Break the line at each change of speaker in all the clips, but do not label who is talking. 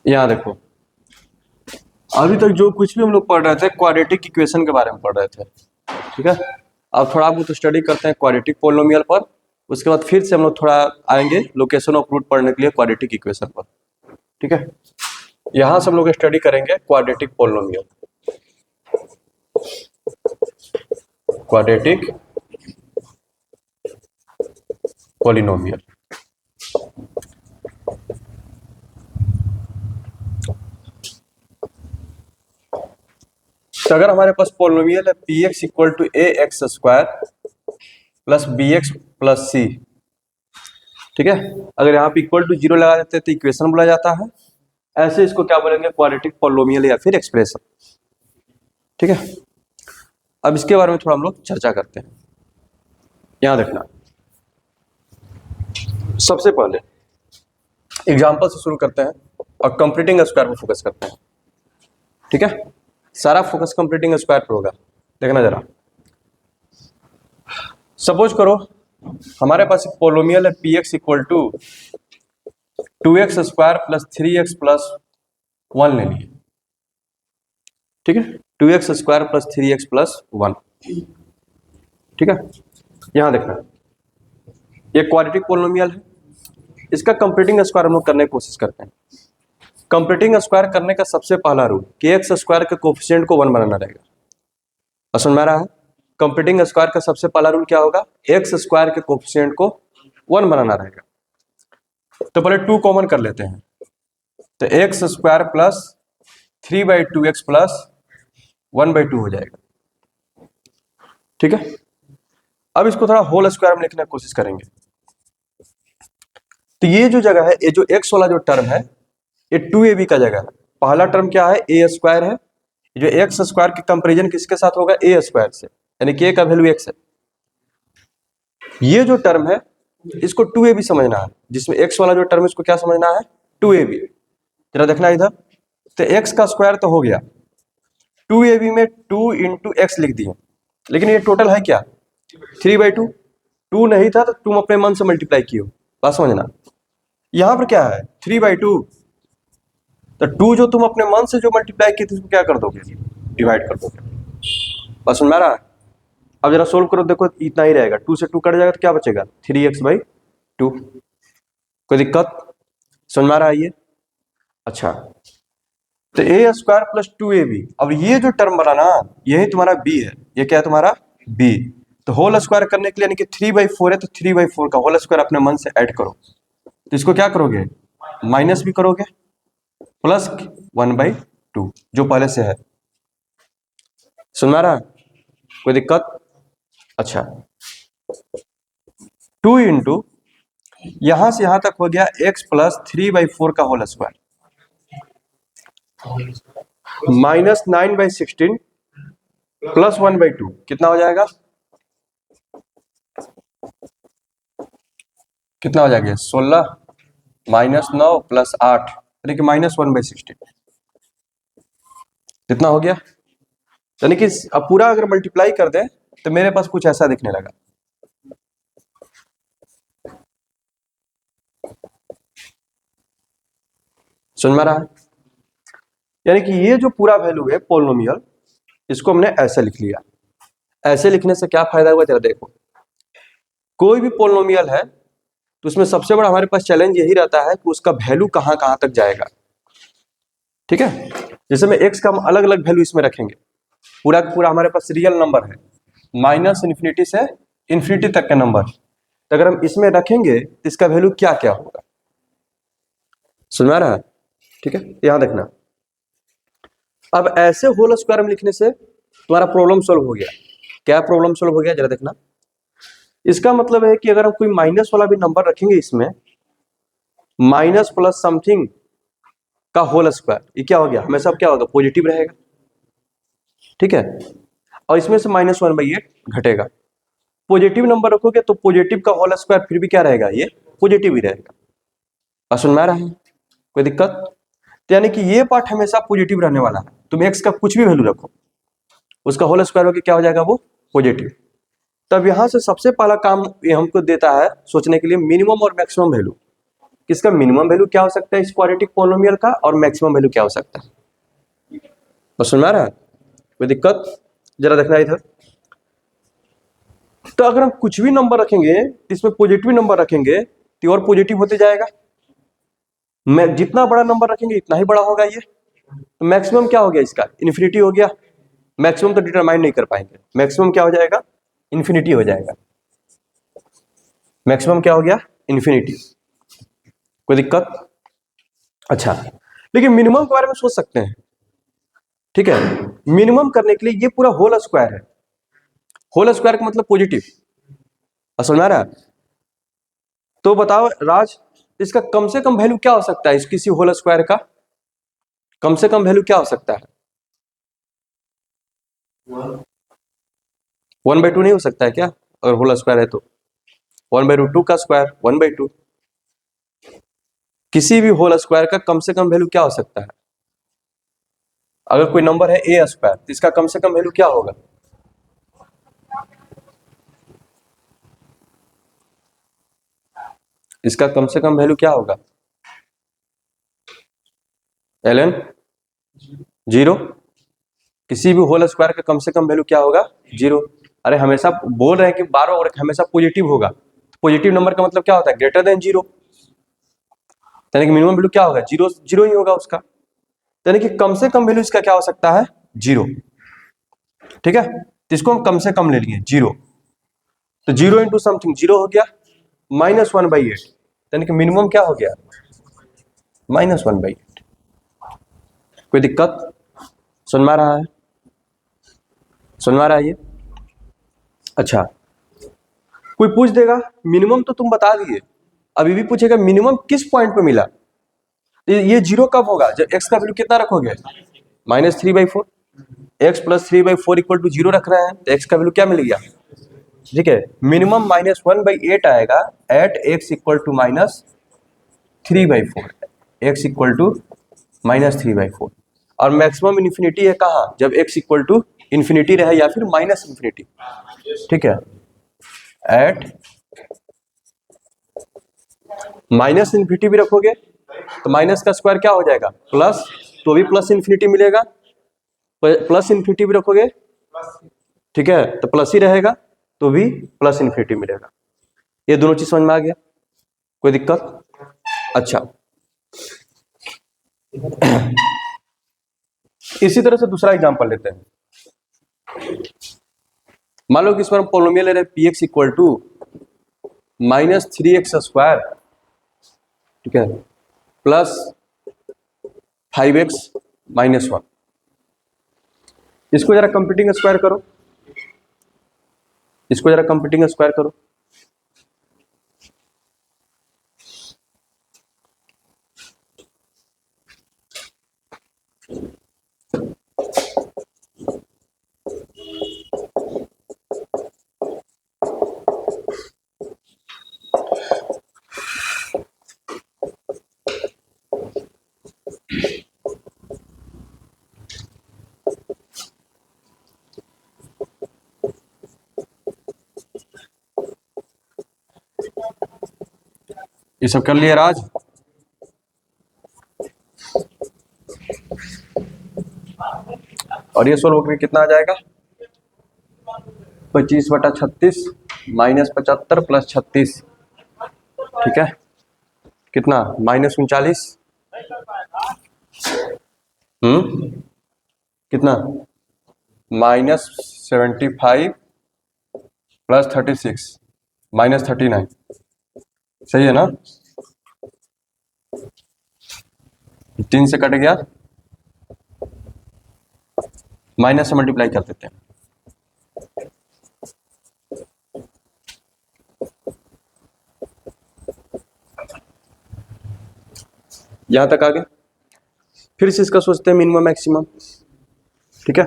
यहाँ देखो, अभी तक जो कुछ भी हम लोग पढ़ रहे थे क्वाड्रेटिक इक्वेशन के बारे में पढ़ रहे थे, ठीक है। अब थोड़ा बहुत स्टडी करते हैं क्वाड्रेटिक पोलिनोमियल पर, उसके बाद फिर से हम लोग थोड़ा आएंगे लोकेशन ऑफ रूट पढ़ने के लिए क्वाड्रेटिक इक्वेशन पर, ठीक है। यहाँ से हम लोग स्टडी करेंगे क्वाड्रेटिक पोलिनोमियल, क्वाड्रेटिक पोलिनोमियल। तो अगर हमारे पास पोलिनोमियल है p x equal to a x square plus b x plus c, ठीक है। अगर यहाँ पे इक्वल टू 0 लगा देते हैं तो इक्वेशन बोला जाता है, ऐसे इसको क्या बोलेंगे क्वाड्रेटिक पोलिनोमियल या फिर एक्सप्रेशन, ठीक है। अब इसके बारे में थोड़ा हम लोग चर्चा करते हैं। यहाँ देखना, सबसे पहले एग्जाम्पल से शुरू करते हैं और कंप्लीटिंग स्क्वायर पर फोकस करते हैं, ठीक है। सारा फोकस कंप्लीटिंग स्क्वायर पर होगा। देखना जरा, सपोज करो हमारे पास एक पोलिनोमियल है p x equal to 2x square plus 3x plus 1 ले लिए, ठीक है। 2x square plus 3x plus 1, ठीक है। यहां देखना, ये क्वाड्रेटिक पोलिनोमियल है, इसका कंप्लीटिंग स्क्वायर हम लोग करने की कोशिश करते हैं। कंप्लीटिंग स्क्वायर करने का सबसे पहला रूल कि एक्स स्क्वायर के कोफिशिएंट को 1 बनाना रहेगा। समझ में आ रहा है? कंप्लीटिंग स्क्वायर का सबसे पहला रूल क्या होगा, एक्स स्क्वायर के कोफिशिएंट को 1 बनाना रहेगा। तो पहले 2 कॉमन कर लेते हैं, तो x square plus 3/2x plus 1/2 हो जाएगा, ठीक है। अब इसको थोड़ा होल स्क्वायर में लिखने की कोशिश करेंगे। तो ये जो जगह है, ये जो x वाला जो टर्म है, ये 2ab का जगह है। पहला टर्म क्या है, a स्क्वायर है। जो एक्स स्क्वायर के कंपेरिजन किसके साथ होगा, a स्क्वायर से, यानी कि a का वैल्यू x है। ये जो टर्म है इसको 2ab समझना है, जिसमें x वाला जो टर्म है इसको क्या समझना है, 2ab। जरा देखना इधर, तो x का स्क्वायर तो हो गया, 2ab में 2 इंटू एक्स लिख दिए, लेकिन ये टोटल है क्या, 3/2। 2 नहीं था तो तुम अपने मन से मल्टीप्लाई किए, बात समझना। यहां पर क्या है 3/2, तो 2 जो तुम अपने मन से जो मल्टीप्लाई किए थे उसको क्या कर दोगे, डिवाइड कर दोगे। बस समझ में आ रहा है? अब जरा सोल्व करो, देखो इतना ही रहेगा, 2 से 2 कट जाएगा तो क्या बचेगा, 3x/2। कोई दिक्कत? समझ में आ रहा है ये? अच्छा, तो a स्क्वायर प्लस 2ab, अब ये जो टर्म बना ना, यही तुम्हारा b है। ये क्या है तुम्हारा b। तो होल स्क्वायर करने के लिए, यानी कि 3/4 है तो 3/4 का होल स्क्वायर अपने मन से ऐड करो। तो इसको क्या करोगे, माइनस भी करोगे, प्लस 1/2 जो पहले से है। सुन रहा है? कोई दिक्कत? अच्छा, 2 इंटू यहां से यहां तक हो गया x प्लस 3/4 का होल स्क्वायर, माइनस 9/16 प्लस 1/2 कितना हो जाएगा, कितना हो जाएगा, 16 माइनस 9 प्लस 8, यानी कि माइनस 1/16, कितना हो गया। यानी कि अब पूरा अगर मल्टीप्लाई कर दे तो मेरे पास कुछ ऐसा दिखने लगा। समझ में रहा है? यानी कि ये जो पूरा वैल्यू है पोलिनोमियल, इसको हमने ऐसे लिख लिया। ऐसे लिखने से क्या फायदा हुआ, जरा देखो। कोई भी पोलिनोमियल है तो उसमें सबसे बड़ा हमारे पास चैलेंज यही रहता है कि उसका वैल्यू कहां कहां तक जाएगा, ठीक है। जैसे में x का हम अलग अलग वैल्यू इसमें रखेंगे, पूरा का पूरा हमारे पास रियल नंबर है, माइनस इन्फिनिटी से इन्फिनिटी तक का नंबर। तो अगर हम इसमें रखेंगे तो इसका वैल्यू क्या क्या होगा, समझ में आ रहा है? ठीक है, यहां देखना। अब ऐसे होल स्क्वायर में लिखने से तुम्हारा प्रॉब्लम सॉल्व हो गया। क्या प्रॉब्लम सॉल्व हो गया, जरा देखना। इसका मतलब है कि अगर हम कोई माइनस वाला भी नंबर रखेंगे इसमें, माइनस प्लस समथिंग का होल स्क्वायर, ये क्या हो गया, हमेशा क्या होगा, पॉजिटिव रहेगा, ठीक है। और इसमें से -1/8 घटेगा। पॉजिटिव नंबर रखोगे तो पॉजिटिव का होल स्क्वायर फिर भी क्या रहेगा, ये पॉजिटिव ही रहेगा। बात समझ में आ रहा है? कोई दिक्कत? तो यानी कि ये पार्ट हमेशा पॉजिटिव रहने वाला है। तुम एक्स का कुछ भी वैल्यू रखो, उसका होल स्क्वायर होकर क्या हो जाएगा, वो पॉजिटिव। तब यहां से सबसे पहला काम ये हमको देता है सोचने के लिए, मिनिमम और मैक्सिमम वैल्यू। कि इसका मिनिमम वैल्यू क्या हो सकता है इस क्वाड्रेटिक पॉलिनोमियल का और मैक्सिमम वैल्यू क्या हो सकता है। बस समझ में आ रहा है, कोई दिक्कत? जरा देखना इधर। तो अगर हम कुछ भी नंबर रखेंगे इसमें पॉजिटिव नंबर रखेंगे तो और पॉजिटिव होते जाएगा। मैं जितना बड़ा नंबर रखेंगे इतना ही बड़ा होगा ये। तो मैक्सिमम क्या हो गया इसका, इन्फिनिटी हो गया। मैक्सिमम तो डिटरमाइन नहीं कर पाएंगे, मैक्सिमम क्या हो जाएगा, इन्फिनिटी हो जाएगा। मैक्सिमम क्या हो गया, इन्फिनिटी। कोई दिक्कत? अच्छा, लेकिन मिनिमम के बारे में सोच सकते हैं, ठीक है। मिनिमम करने के लिए ये पूरा होल स्क्वायर है, होल स्क्वायर का मतलब पॉजिटिव, समझ में आ रहा है? तो बताओ राज, इसका कम से कम वैल्यू क्या हो सकता है, इस किसी होल स्क्वायर का कम से कम वैल्यू क्या हो सकता है? 1/2 नहीं हो सकता है क्या? अगर होल स्क्वायर है तो 1/2 का स्क्वायर 1/2। किसी भी होल स्क्वायर का कम से कम वैल्यू क्या हो सकता है? अगर कोई नंबर है ए स्क्वायर तो इसका कम से कम वैल्यू क्या होगा? इसका कम से कम वैल्यू क्या होगा एलन? 0। किसी भी होल स्क्वायर का कम से कम वैल्यू क्या होगा, 0। अरे हमेशा बोल रहे हैं कि 12 और हमेशा पॉजिटिव होगा। पॉजिटिव नंबर का मतलब क्या होता है, ग्रेटर देन 0, यानी कि मिनिमम वैल्यू क्या होगा, 0 0 ही होगा उसका। यानी कि कम से कम वैल्यू इसका क्या हो सकता है, 0। ठीक है, तो इसको हम कम से कम ले लिए 0। तो 0 इंटू समथिंग 0 हो गया, -1/8, यानी कि मिनिमम क्या हो गया, -1/8। कोई दिक्कत? सुन में रहा है, सुन में रहा है ये? अच्छा, कोई पूछ देगा मिनिमम तो तुम बता दिए, अभी भी पूछेगा मिनिमम किस पॉइंट पे मिला। ये 0 कब होगा, जब x का वैल्यू कितना रखोगे, -3/4। x + 3/4 = 0 रख रहे हैं तो x का वैल्यू क्या मिल गया, ठीक है। मिनिमम -1/8 आएगा एट x = -3/4, x = -3/4। और मैक्सिमम इन्फिनिटी है कहाँ, जब x = इन्फिनिटी रहे या फिर -इन्फिनिटी, ठीक है। एट -इन्फिनिटी भी रखोगे तो माइनस का स्क्वायर क्या हो जाएगा, प्लस, तो भी प्लस इन्फिनिटी मिलेगा। प्लस इन्फिनिटी भी रखोगे, ठीक है, तो प्लस ही रहेगा, तो भी प्लस इन्फिनिटी मिलेगा। ये दोनों चीज समझ में आ गया, कोई दिक्कत? अच्छा, इसी तरह से दूसरा एग्जांपल लेते हैं। मान लो कि इस पर हम पोलिनोमियल ले रहे हैं px = -3x², ठीक है, प्लस 5x - 1। इसको जरा कंप्यूटिंग स्क्वायर करो, इसको जरा कंप्यूटिंग स्क्वायर करो। ये सब कर लिए राज? और ये सोल्व करके कितना आ जाएगा, 25/36 -75 + 36, ठीक है, कितना, -39। कितना, -75 + 36 -39, सही है ना? 3 से कट गया, माइनस से मल्टीप्लाई कर देते हैं। यहां तक आ गए, फिर से इसका सोचते हैं मिनिमम मैक्सिमम, ठीक है।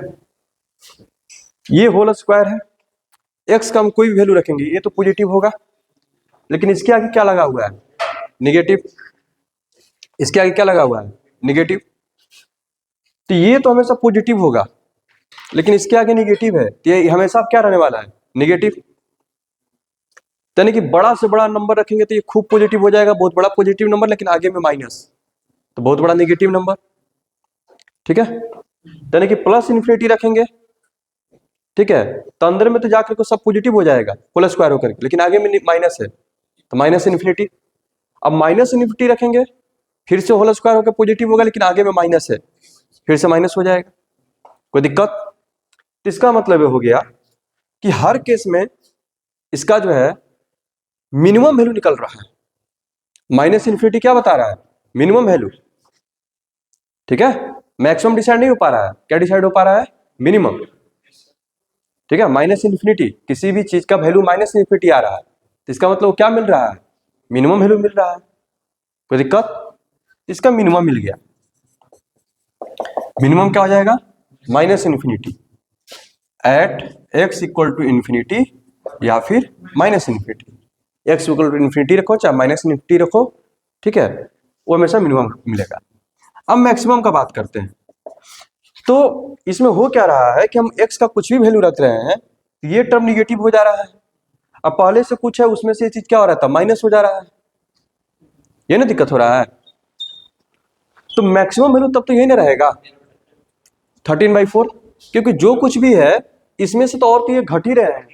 ये होल स्क्वायर है, x का हम कोई भी वैल्यू रखेंगे ये तो पॉजिटिव होगा, लेकिन इसके आगे क्या लगा हुआ है, निगेटिव। इसके आगे क्या लगा हुआ है, निगेटिव। तो ये तो हमेशा पॉजिटिव होगा, लेकिन इसके आगे निगेटिव है तो ये हमेशा क्या रहने वाला है, निगेटिव। यानी कि बड़ा से बड़ा नंबर रखेंगे तो ये खूब पॉजिटिव हो जाएगा, बहुत बड़ा पॉजिटिव नंबर, लेकिन आगे में माइनस तो बहुत बड़ा नेगेटिव नंबर। ठीक है, यानी कि प्लस इन्फिनिटी रखेंगे, ठीक है, तो अंदर में तो जाकर के सब पॉजिटिव हो जाएगा प्लस स्क्वायर होकर के, लेकिन आगे में माइनस है तो माइनस इन्फिनिटी। अब माइनस इन्फिनिटी रखेंगे, फिर से होल स्क्वायर होकर पॉजिटिव होगा, लेकिन आगे में माइनस है, फिर से माइनस हो जाएगा। कोई दिक्कत? तो इसका मतलब ये हो गया कि हर केस में इसका जो है मिनिमम वैल्यू निकल रहा है। माइनस इन्फिनिटी क्या बता रहा है? Minimum value. ठीक है, मैक्सिमम डिसाइड नहीं हो पा रहा है, क्या डिसाइड हो पा रहा है? मिनिमम। ठीक है, माइनस इन्फिनिटी, किसी भी चीज का वैल्यू माइनस इन्फिनिटी आ रहा है तो इसका मतलब क्या मिल रहा है? मिनिमम वैल्यू मिल रहा है। कोई दिक्कत? इसका मिनिमम मिल गया। मिनिमम क्या हो जाएगा? Minus infinity at x equal to infinity या फिर minus infinity. X equal to infinity रखो चाहे माइनस इन्फिनिटी रखो, ठीक है, वो हमेशा मिनिमम मिलेगा। अब मैक्सिमम का बात करते हैं। तो इसमें हो क्या रहा है कि हम x का कुछ भी वैल्यू रख रहे हैं, ये टर्म निगेटिव हो जा रहा है। अब पहले से कुछ है उसमें से ये चीज क्या हो रहा था? माइनस हो जा रहा है। ये ना दिक्कत हो रहा है। तो मैक्सिमम वैल्यू तब तो यही ना रहेगा 13/4, क्योंकि जो कुछ भी है इसमें से तो और तो ये घट ही रहे हैं।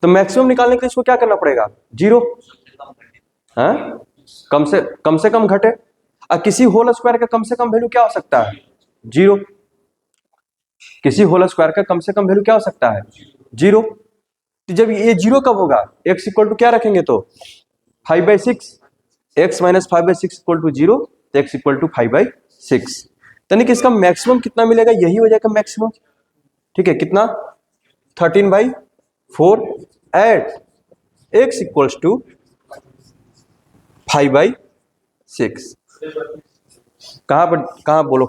तो मैक्सिमम निकालने के लिए इसको क्या करना पड़ेगा? 0। हाँ, कम से कम घटे। और किसी होल स्क्वायर का कम से कम वैल्यू क्या हो सकता है? 0। किसी होल स्क्वायर का कम से कम वैल्यू क्या हो सकता है? 0। तो जब ये 0 कब होगा? x इक्वल टू क्या रखेंगे तो 5/6, x माइनस 5/6 इक्वल टू 0, तो x इक्वल टू 5/6। यानी कि इसका मैक्सिमम कितना मिलेगा? यही हो जाएगा मैक्सिमम। ठीक है, कितना? 13/4 एट x इक्वल्स टू 5/6। कहां पर, कहां बोलो?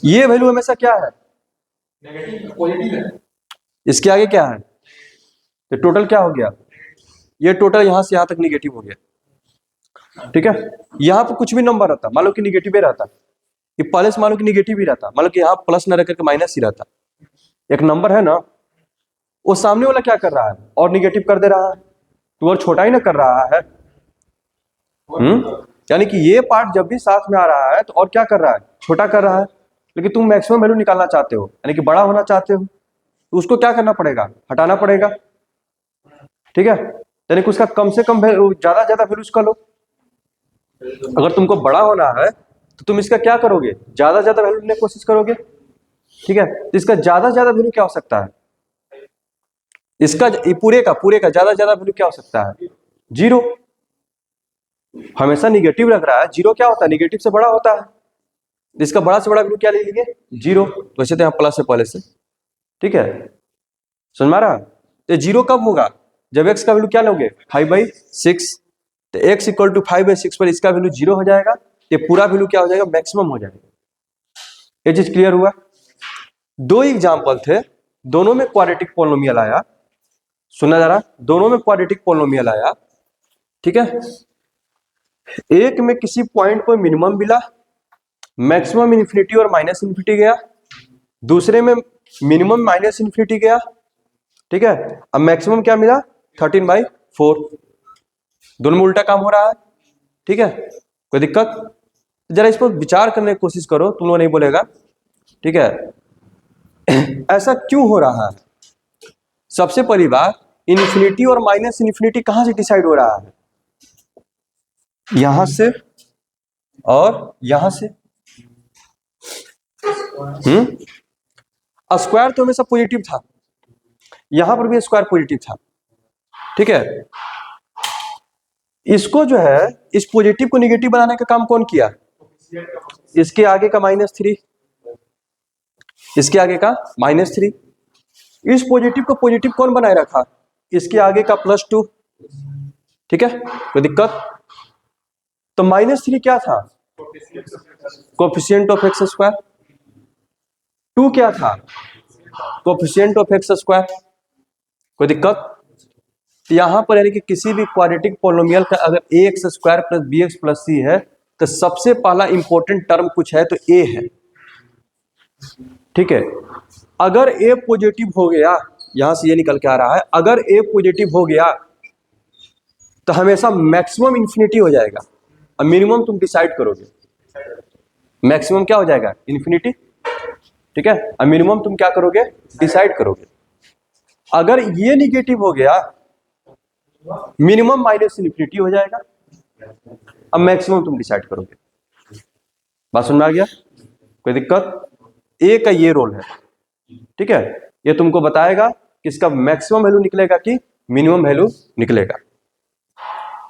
ये वैल्यू हमेशा क्या है? पॉजिटिव है। इसके आगे क्या है? तो टोटल क्या हो गया? ये टोटल यहां से यहां तक निगेटिव हो गया। ठीक है, यहां पर कुछ भी नंबर रहता, मान लो कि निगेटिव ही रहता, ये पहले से मान लो कि निगेटिव ही रहता, मान लो कि यहां प्लस न रह करके माइनस ही रहता। एक नंबर है ना, वो सामने वाला क्या कर रहा है? और निगेटिव कर दे रहा है, तो और छोटा ही ना कर रहा है। यानी कि ये पार्ट जब भी साथ में आ रहा है तो और क्या कर रहा है? छोटा कर रहा है। लेकिन तुम मैक्सिमम वैल्यू निकालना चाहते हो, यानी कि बड़ा होना चाहते हो, तो उसको क्या करना पड़ेगा? हटाना पड़ेगा। ठीक है, यानी कि उसका कम से कम ज्यादा ज्यादा वैल्यू उसका लो। अगर तुमको बड़ा होना है तो तुम इसका क्या करोगे? ज्यादा ज्यादा वैल्यू लेने की कोशिश करोगे। ठीक है, तो इसका ज्यादा ज्यादा वैल्यू क्या हो सकता है? इसका पूरे का ज्यादा ज्यादा वैल्यू क्या हो सकता है? 0। हमेशा निगेटिव रख रहा है, 0 क्या होता है? निगेटिव से बड़ा होता है। इसका बड़ा से बड़ा वैल्यू क्या ले लीजिए? 0। वैसे तो यहाँ प्लस है पहले से। ठीक है, समझ में आ रहा? तो 0 कब होगा? जब x का वैल्यू क्या लोगे? 5/6। तो x इक्वल टू 5/6 पर इसका वैल्यू 0 हो जाएगा, ये पूरा वैल्यू क्या हो जाएगा? मैक्सिमम हो जाएगा। ये चीज क्लियर हुआ? 2 एग्जाम्पल थे, दोनों में क्वाड्रेटिक पॉलिनोमियल आया। सुना जा रहा? दोनों में क्वाड्रेटिक पॉलिनोमियल आया। ठीक है, एक में किसी पॉइंट पर मिनिमम मिला, मैक्सिमम इन्फिनिटी और माइनस इन्फिनिटी गया, दूसरे में मिनिमम माइनस इन्फिनिटी गया। ठीक है, अब मैक्सिमम क्या मिला? 13/4। दोनों में उल्टा काम हो रहा है। ठीक है, कोई दिक्कत? जरा इस पर विचार करने की कोशिश करो, तुम लोग नहीं बोलेगा। ठीक है, ऐसा क्यों हो रहा है? सबसे पहली बात, इन्फिनिटी और माइनस इन्फिनिटी कहां से डिसाइड हो रहा है? यहां से और यहां से। स्क्वायर तो हमेशा पॉजिटिव था, यहां पर भी स्क्वायर पॉजिटिव था। ठीक है, इसको जो है, इस पॉजिटिव को निगेटिव बनाने का काम कौन किया? इसके आगे का -3, इसके आगे का -3। इस पॉजिटिव को पॉजिटिव कौन बनाए रखा? इसके आगे का +2। ठीक है, कोई दिक्कत? तो -3 क्या था? Coefficient of x square. 2 क्या था? Coefficient of x square. कोई दिक्कत? यहां पर यानी कि किसी भी क्वाड्रेटिक पॉलिनोमियल का अगर ax² + bx + c है तो सबसे पहला इंपॉर्टेंट टर्म कुछ है तो a है। ठीक है, अगर a पॉजिटिव हो गया यहां से ये निकल के आ रहा है, अगर ए पॉजिटिव हो गया तो हमेशा मैक्सिमम इंफिनिटी हो जाएगा और मिनिमम तुम डिसाइड करोगे। मैक्सिमम क्या हो जाएगा? इंफिनिटी, ठीक है, और मिनिमम तुम क्या करोगे? डिसाइड करोगे। अगर ये निगेटिव हो गया, मिनिमम माइनस इंफिनिटी हो जाएगा, अब मैक्सिमम तुम डिसाइड करोगे। बात समझ में आ गया? कोई दिक्कत? ए का ये रोल है, ठीक है, ये तुमको बताएगा कि इसका मैक्सिमम वैल्यू निकलेगा कि मिनिमम वैल्यू निकलेगा।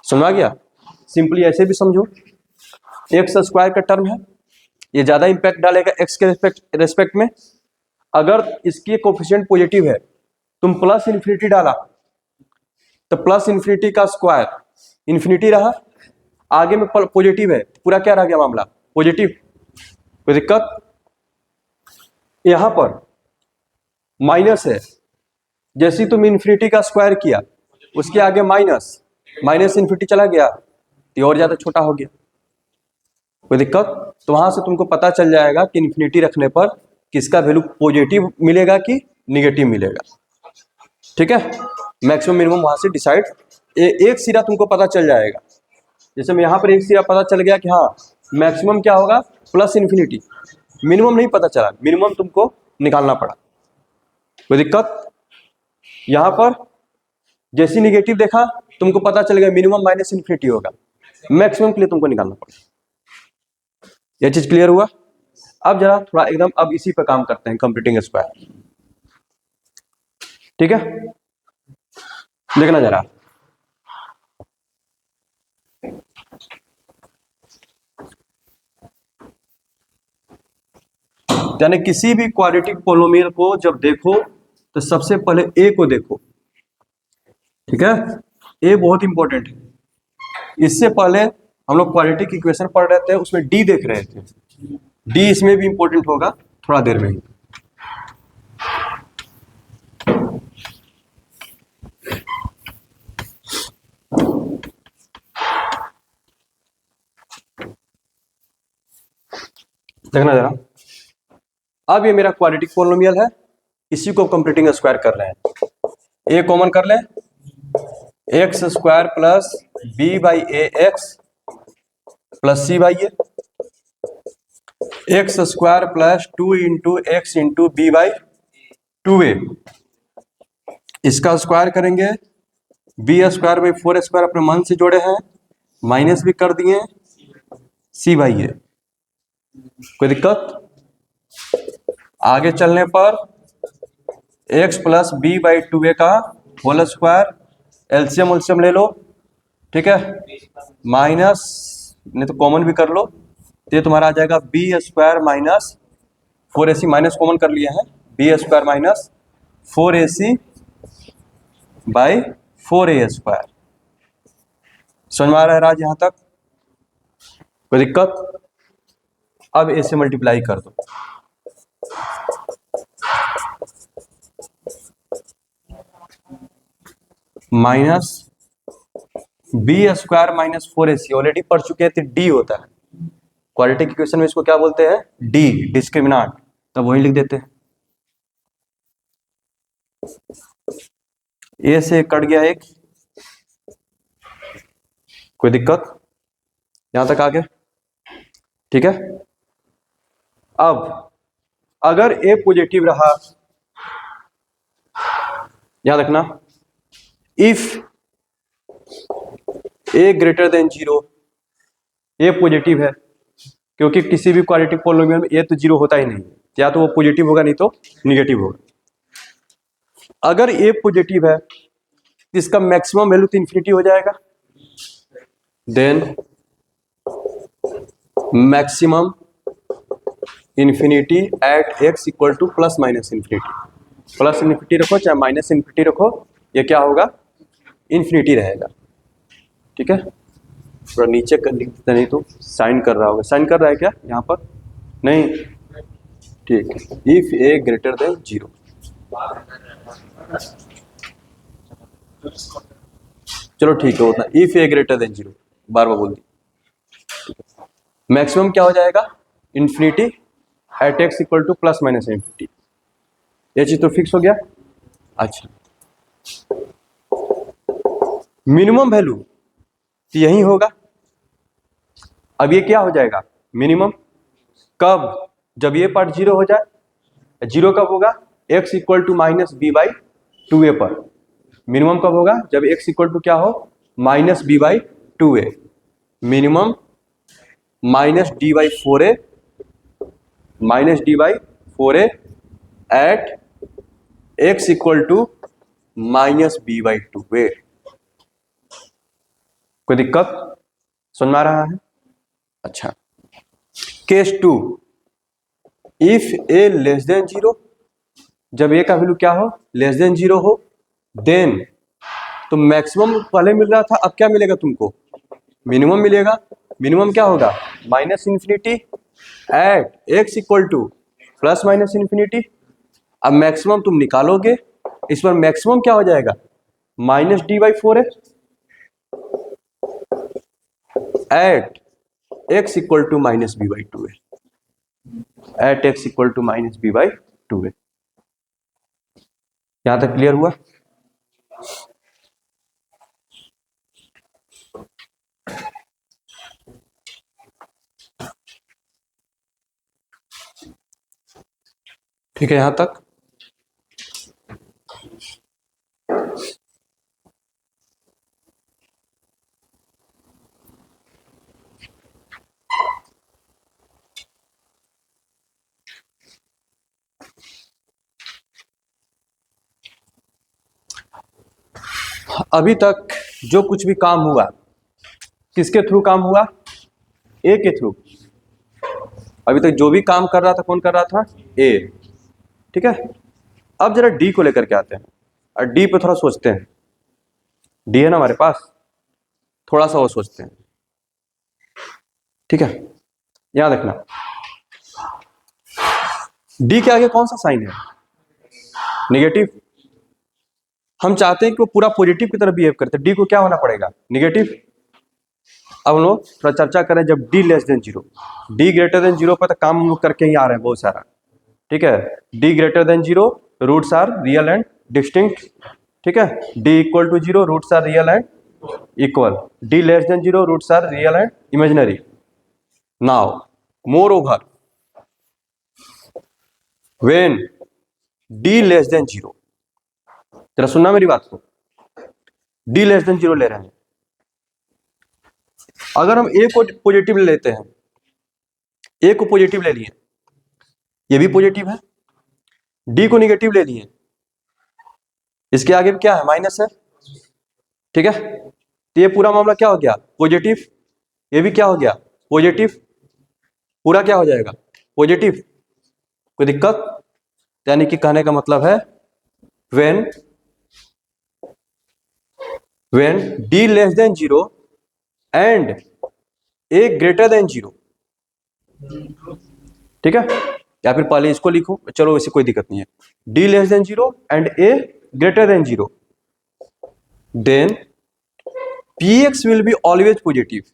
समझ आ गया? सिंपली ऐसे भी समझो, एक्स स्क्वायर का टर्म है, ये ज्यादा इंपैक्ट डालेगा एक्स के रेस्पेक्ट में। अगर इसकी कोफिशिएंट पॉजिटिव है, तुम प्लस इन्फिनिटी डाला तो प्लस इन्फिनिटी का स्क्वायर इन्फिनिटी रहा, आगे में पॉजिटिव है, पूरा क्या रह गया मामला? पॉजिटिव। कोई दिक्कत? यहां पर माइनस है, जैसे तुम इन्फिनिटी का स्क्वायर किया उसके आगे माइनस, माइनस इन्फिनिटी चला गया तो और ज्यादा छोटा हो गया। कोई दिक्कत? तो वहां से तुमको पता चल जाएगा कि इन्फिनिटी रखने पर किसका वैल्यू पॉजिटिव मिलेगा कि निगेटिव मिलेगा, ठीक है। मैक्सिमम मिनिमम वहां से डिसाइड, एक सिरा तुमको पता चल जाएगा। जैसे मैं यहाँ पर एक सिरा पता चल गया कि हाँ मैक्सिमम क्या होगा? Plus infinity. मिनिमम नहीं पता चला, मिनिमम तुमको निकालना पड़ा। कोई दिक्कत? यहाँ पर जैसी निगेटिव देखा तुमको पता चल गया मिनिमम माइनस इन्फिनिटी होगा, मैक्सिमम के लिए तुमको निकालना पड़ा। यह चीज क्लियर हुआ? अब जरा थोड़ा एकदम अब इसी पे काम करते हैं, कंप्लीटिंग स्क्वायर, ठीक है। देखना जरा, यानी किसी भी क्वाड्रेटिक पोलिनोमियल को जब देखो तो सबसे पहले ए को देखो, ठीक है। ए बहुत इंपॉर्टेंट है। इससे पहले हम लोग क्वाड्रेटिक इक्वेशन पढ़ रहे थे, उसमें डी देख रहे थे। डी इसमें भी इंपॉर्टेंट होगा थोड़ा देर में ही। देखना जरा, अब ये मेरा क्वाड्रेटिक पोलिनोमियल है, इसी को कंप्लीटिंग स्क्वायर कर रहे हैं। ए कॉमन कर ले, x square plus b by a x plus c by a, x square plus 2 into x into b by 2a, इसका स्क्वायर करेंगे, बी स्क्वायर बाई 4 स्क्वायर अपने मन से जोड़े हैं, माइनस भी कर दिए, सी बाई ए। कोई दिक्कत? आगे चलने पर x plus b by 2a का होल स्क्वायर, एलसीएम उलसीएम ले लो, ठीक है, माइनस, नहीं तो कॉमन भी कर लो, तो ये तुम्हारा आ जाएगा b square minus 4ac, minus common कर लिए हैं, b square minus 4ac by 4a square. समझ में आ रहा है राज यहां तक? कोई दिक्कत? अब ए से मल्टीप्लाई कर दो, minus b square minus 4ac, already पढ़ चुके हैं, तो डी होता है क्वाड्रेटिक इक्वेशन में, इसको क्या बोलते हैं? डी, डिस्क्रिमिनांट, तब वही लिख देते हैं। ए से कट गया एक, कोई दिक्कत? यहां तक आ गया, ठीक है। अब अगर ए पॉजिटिव रहा, याद रखना, if a greater than 0, A positive है, क्योंकि किसी भी क्वाड्रेटिक पोलिनोमियल में ए तो 0 होता ही नहीं, या तो वो पॉजिटिव होगा नहीं तो निगेटिव होगा। अगर ए पॉजिटिव है तो इसका मैक्सिमम वैल्यू तो इंफिनिटी हो जाएगा, then maximum infinity at x equal to plus minus infinity. Plus infinity रखो चाहे माइनस इंफिनिटी रखो, ये क्या होगा? इंफिनिटी रहेगा, ठीक है। थोड़ा नीचे कर लिख देते, नहीं तो साइन कर रहा होगा। साइन कर रहा है क्या यहाँ पर? नहीं, ठीक है। इफ ए ग्रेटर देन 0, चलो ठीक है उतना, इफ ए ग्रेटर देन 0 बार बार बोल दी। मैक्सिमम क्या हो जाएगा? Infinity at x equal to plus minus infinity. ये चीज तो फिक्स हो गया। अच्छा, मिनिमम वैल्यू तो यही होगा। अब ये क्या हो जाएगा मिनिमम, कब, जब ये पार्ट जीरो हो जाए। जीरो कब होगा, x equal to minus b by two a पर। मिनिमम कब होगा, जब x इक्वल टू क्या हो, minus b by two a. Minimum minus D by four a, minus D by four a at x equal to minus b by two a. कोई दिक्कत समझ में आ रहा है। अच्छा, case two, if a less than zero, जब a का वैल्यू क्या हो, लेस देन जीरो हो, देन, तो मैक्सिमम पहले मिल रहा था, अब क्या मिलेगा तुमको, मिनिमम मिलेगा। मिनिमम क्या होगा, minus infinity at x equal to plus minus infinity. अब मैक्सिमम तुम निकालोगे, इस पर मैक्सिमम क्या हो जाएगा, माइनस डी बाई फोर है at x equal to minus b by two है, at x equal to minus b by two है। यहां तक क्लियर हुआ। ठीक है यहां तक। अभी तक जो कुछ भी काम हुआ, किसके थ्रू काम हुआ, ए के थ्रू। अभी तक जो भी काम कर रहा था, कौन कर रहा था, ए। ठीक है, अब जरा डी को लेकर के आते हैं और डी पे थोड़ा सोचते हैं। डी है ना हमारे पास, थोड़ा सा वो सोचते हैं। ठीक है, यहां देखना, डी के आगे कौन सा साइन है, निगेटिव। हम चाहते हैं कि वो पूरा पॉजिटिव की तरफ बिहेव करते हैं, डी को क्या होना पड़ेगा, निगेटिव। अब हम लोग थोड़ा चर्चा करें, जब D less than zero, D greater than zero पर तो काम हम लोग करके ही आ रहे हैं बहुत सारा। ठीक है, d greater than zero, roots are real and distinct. ठीक है, d equal to zero, roots are real and equal. D less than zero, roots are real and imaginary. Now moreover, when d less than zero, जरा सुनना मेरी बात को, D less than zero ले रहे हैं। अगर हम ए को पॉजिटिव ले लेते हैं, ए को पॉजिटिव ले लिए, ये भी पॉजिटिव है, डी को निगेटिव ले लिए, इसके आगे भी क्या है, माइनस है। ठीक है, तो ये पूरा मामला क्या हो गया, पॉजिटिव। ये भी क्या हो गया, पॉजिटिव। पूरा क्या हो जाएगा, पॉजिटिव। कोई दिक्कत, यानी कि कहने का मतलब है when d less than zero and a greater than zero. ठीक है, या फिर पहले इसको लिखो, चलो वैसे कोई दिक्कत नहीं है। D less than zero and a greater than zero, then px will be always positive.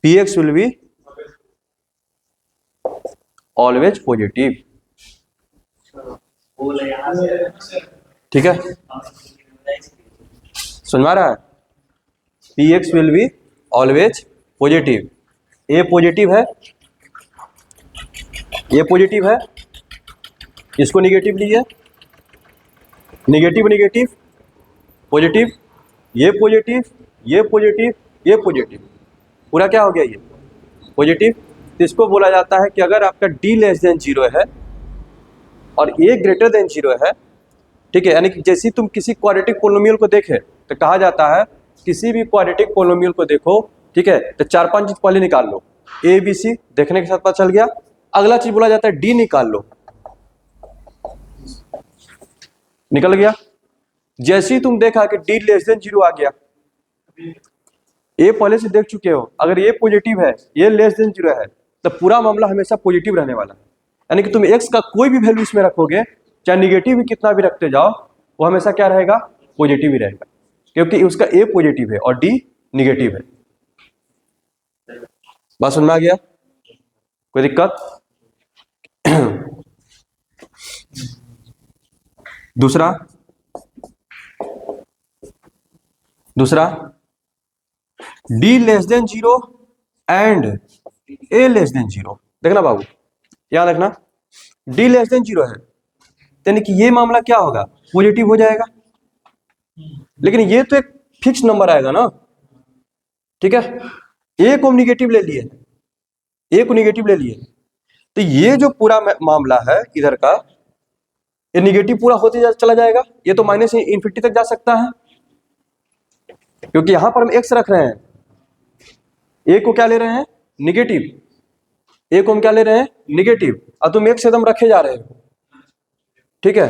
px will be always positive. ठीक है, समझ में आ रहा है, px will be always positive. a positive है, ये पॉजिटिव है, इसको निगेटिव लिए, निगेटिव निगेटिव पॉजिटिव, ये पॉजिटिव, ये पॉजिटिव, ये पॉजिटिव, पूरा क्या हो गया, ये पॉजिटिव। तो इसको बोला जाता है कि अगर आपका डी लेस देन जीरो है और ए ग्रेटर देन जीरो है, ठीक है, यानी कि जैसे तुम किसी क्वाड्रेटिक पोलिनोमियल को देखे तो कहा जाता है, किसी भी क्वाड्रेटिक पोलिनोमियल को देखो, ठीक है, तो चार पांच चीज पहले निकाल लो। ए बी सी देखने के साथ पता चल गया, अगला चीज बोला जाता है डी निकाल लो, निकल गया। जैसे ही तुम देखा कि डी लेस देन जीरो आ गया, ए पहले से देख चुके हो, अगर ये पॉजिटिव है, ये लेस देन जीरो है, तो पूरा मामला हमेशा पॉजिटिव रहने वाला है। यानी कि तुम एक्स का कोई भी वैल्यू इसमें रखोगे, चाहे निगेटिव भी कितना भी रखते जाओ, वो हमेशा क्या रहेगा, पॉजिटिव ही रहेगा, क्योंकि उसका ए पॉजिटिव है और डी निगेटिव है। बात समझ में आ गया, कोई दिक्कत। दूसरा D less than zero and A less than zero. देखना बाबू, याद रखना, डी लेस देन जीरो है यानी कि ये मामला क्या होगा, पॉजिटिव हो जाएगा। लेकिन ये तो एक फिक्स नंबर आएगा ना, ठीक है। ए को हम निगेटिव ले लिए, ए को निगेटिव ले लिए, तो ये जो पूरा मामला है इधर का, ये निगेटिव पूरा होते चला जाएगा। ये तो माइनस इन्फिनिटी तक जा सकता है, क्योंकि यहां पर हम एक्स रख रहे हैं, ए को क्या ले रहे हैं, निगेटिव, ए को हम क्या ले रहे हैं, निगेटिव, और तुम एक्स एकदम रखे जा रहे हो, ठीक है।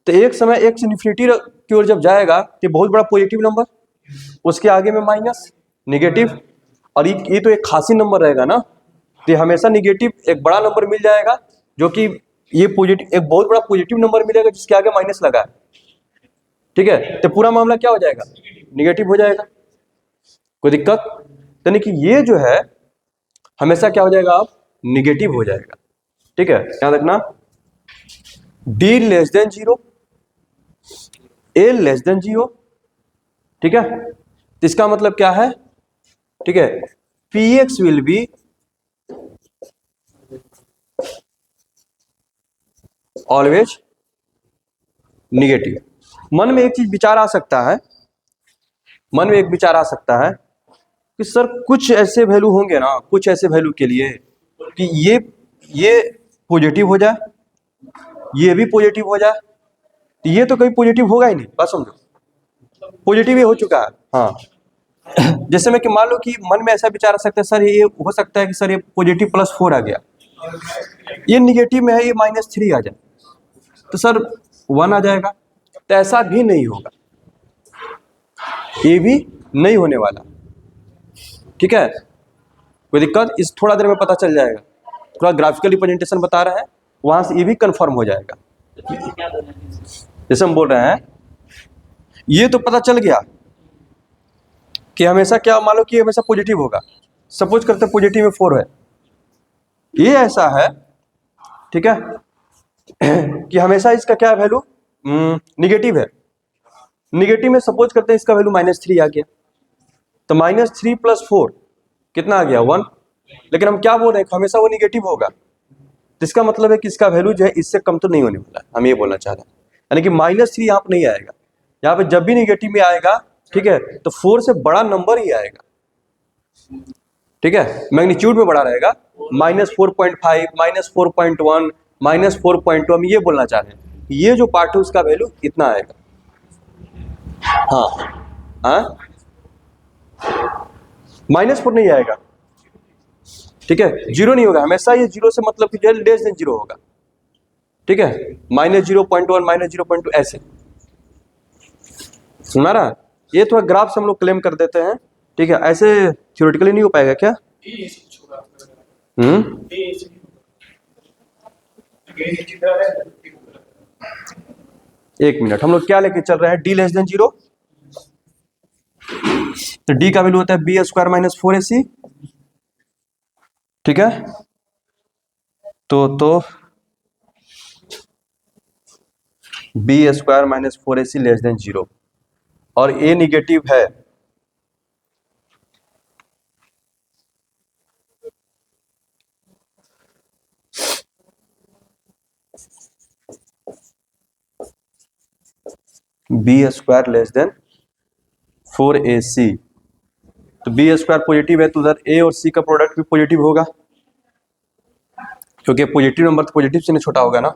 तो एक समय एक्स इन्फिनिटी की ओर जब जाएगा तो बहुत बड़ा पॉजिटिव नंबर, उसके आगे में माइनस, निगेटिव, और ये तो एक खासी नंबर रहेगा ना, तो हमेशा निगेटिव एक बड़ा नंबर मिल जाएगा, जो कि ये पॉजिटिव एक बहुत बड़ा पॉजिटिव नंबर मिलेगा जिसके आगे माइनस लगा है, ठीक है। तो पूरा मामला क्या हो जाएगा, निगेटिव हो जाएगा। कोई दिक्कत, यानी कि ये जो है हमेशा क्या हो जाएगा, आप निगेटिव हो जाएगा, ठीक है। ध्यान रखना, डी लेस देन जीरो, ए लेस देन जीरो, ठीक है। तो इसका मतलब क्या है, ठीक है, p x will be always negative. मन में एक चीज विचार आ सकता है, मन में एक विचार आ सकता है कि सर कुछ ऐसे वैल्यू होंगे ना, कुछ ऐसे वैल्यू के लिए कि ये पॉजिटिव हो जाए, ये भी पॉजिटिव हो जाए, तो ये तो कभी पॉजिटिव होगा ही नहीं, बस समझो पॉजिटिव ही हो चुका है। हाँ, जैसे में कि मान लो कि मन में ऐसा विचार आ सकता है, सर ये हो सकता है कि सर ये पॉजिटिव +4 आ गया, ये निगेटिव में है, ये -3 आ जाए, तो सर 1 आ जाएगा। तो ऐसा भी नहीं होगा, ये भी नहीं होने वाला, ठीक है। कोई दिक्कत, इस थोड़ा देर में पता चल जाएगा, थोड़ा ग्राफिकल रिप्रेजेंटेशन बता रहे हैं, वहां से ये भी कंफर्म हो जाएगा। जैसे हम बोल रहे हैं, ये तो पता चल गया कि हमेशा क्या, मान लो कि हमेशा पॉजिटिव होगा, सपोज करते पॉजिटिव में 4 है, ये ऐसा है, ठीक है, कि हमेशा इसका क्या वैल्यू निगेटिव है। निगेटिव में सपोज करते हैं इसका वैल्यू -3 आ गया, तो -3 + 4 कितना आ गया, 1। लेकिन हम क्या बोल रहे हैं, हमेशा वो निगेटिव होगा, तो इसका मतलब है कि इसका वैल्यू जो है इससे कम तो नहीं होने वाला, हम ये बोलना चाह रहे हैं। यानी कि -3 यहाँ पर नहीं आएगा, यहाँ पे जब भी निगेटिव में आएगा, ठीक है, तो 4 से बड़ा नंबर ही आएगा, ठीक है, मैग्नीट्यूड में बड़ा रहेगा, -4.5, -4.1, -4.2, हम ये बोलना चाह रहे हैं, ये जो पार्ट है उसका वैल्यू इतना आएगा। हाँ हाँ, -4 नहीं आएगा, ठीक है, 0 नहीं होगा, हमेशा ये 0 से मतलब कि लेस देन 0 होगा, ठीक है, -0.1, -0.2 ऐसे, सुना रहा, ये थोड़ा ग्राफ से हम लोग क्लेम कर देते हैं, ठीक है, ऐसे थ्योरेटिकली नहीं हो पाएगा क्या। एक मिनट, हम लोग क्या लेके चल रहे हैं, डी लेस देन 0, तो डी का वैल्यू होता है b² - 4ac, ठीक है। तो b² - 4ac लेस देन 0, और a निगेटिव है, b² लेस देन 4ac, तो b² पॉजिटिव है, तो उधर a और c का प्रोडक्ट भी पॉजिटिव होगा, क्योंकि पॉजिटिव नंबर तो पॉजिटिव से नहीं छोटा होगा ना,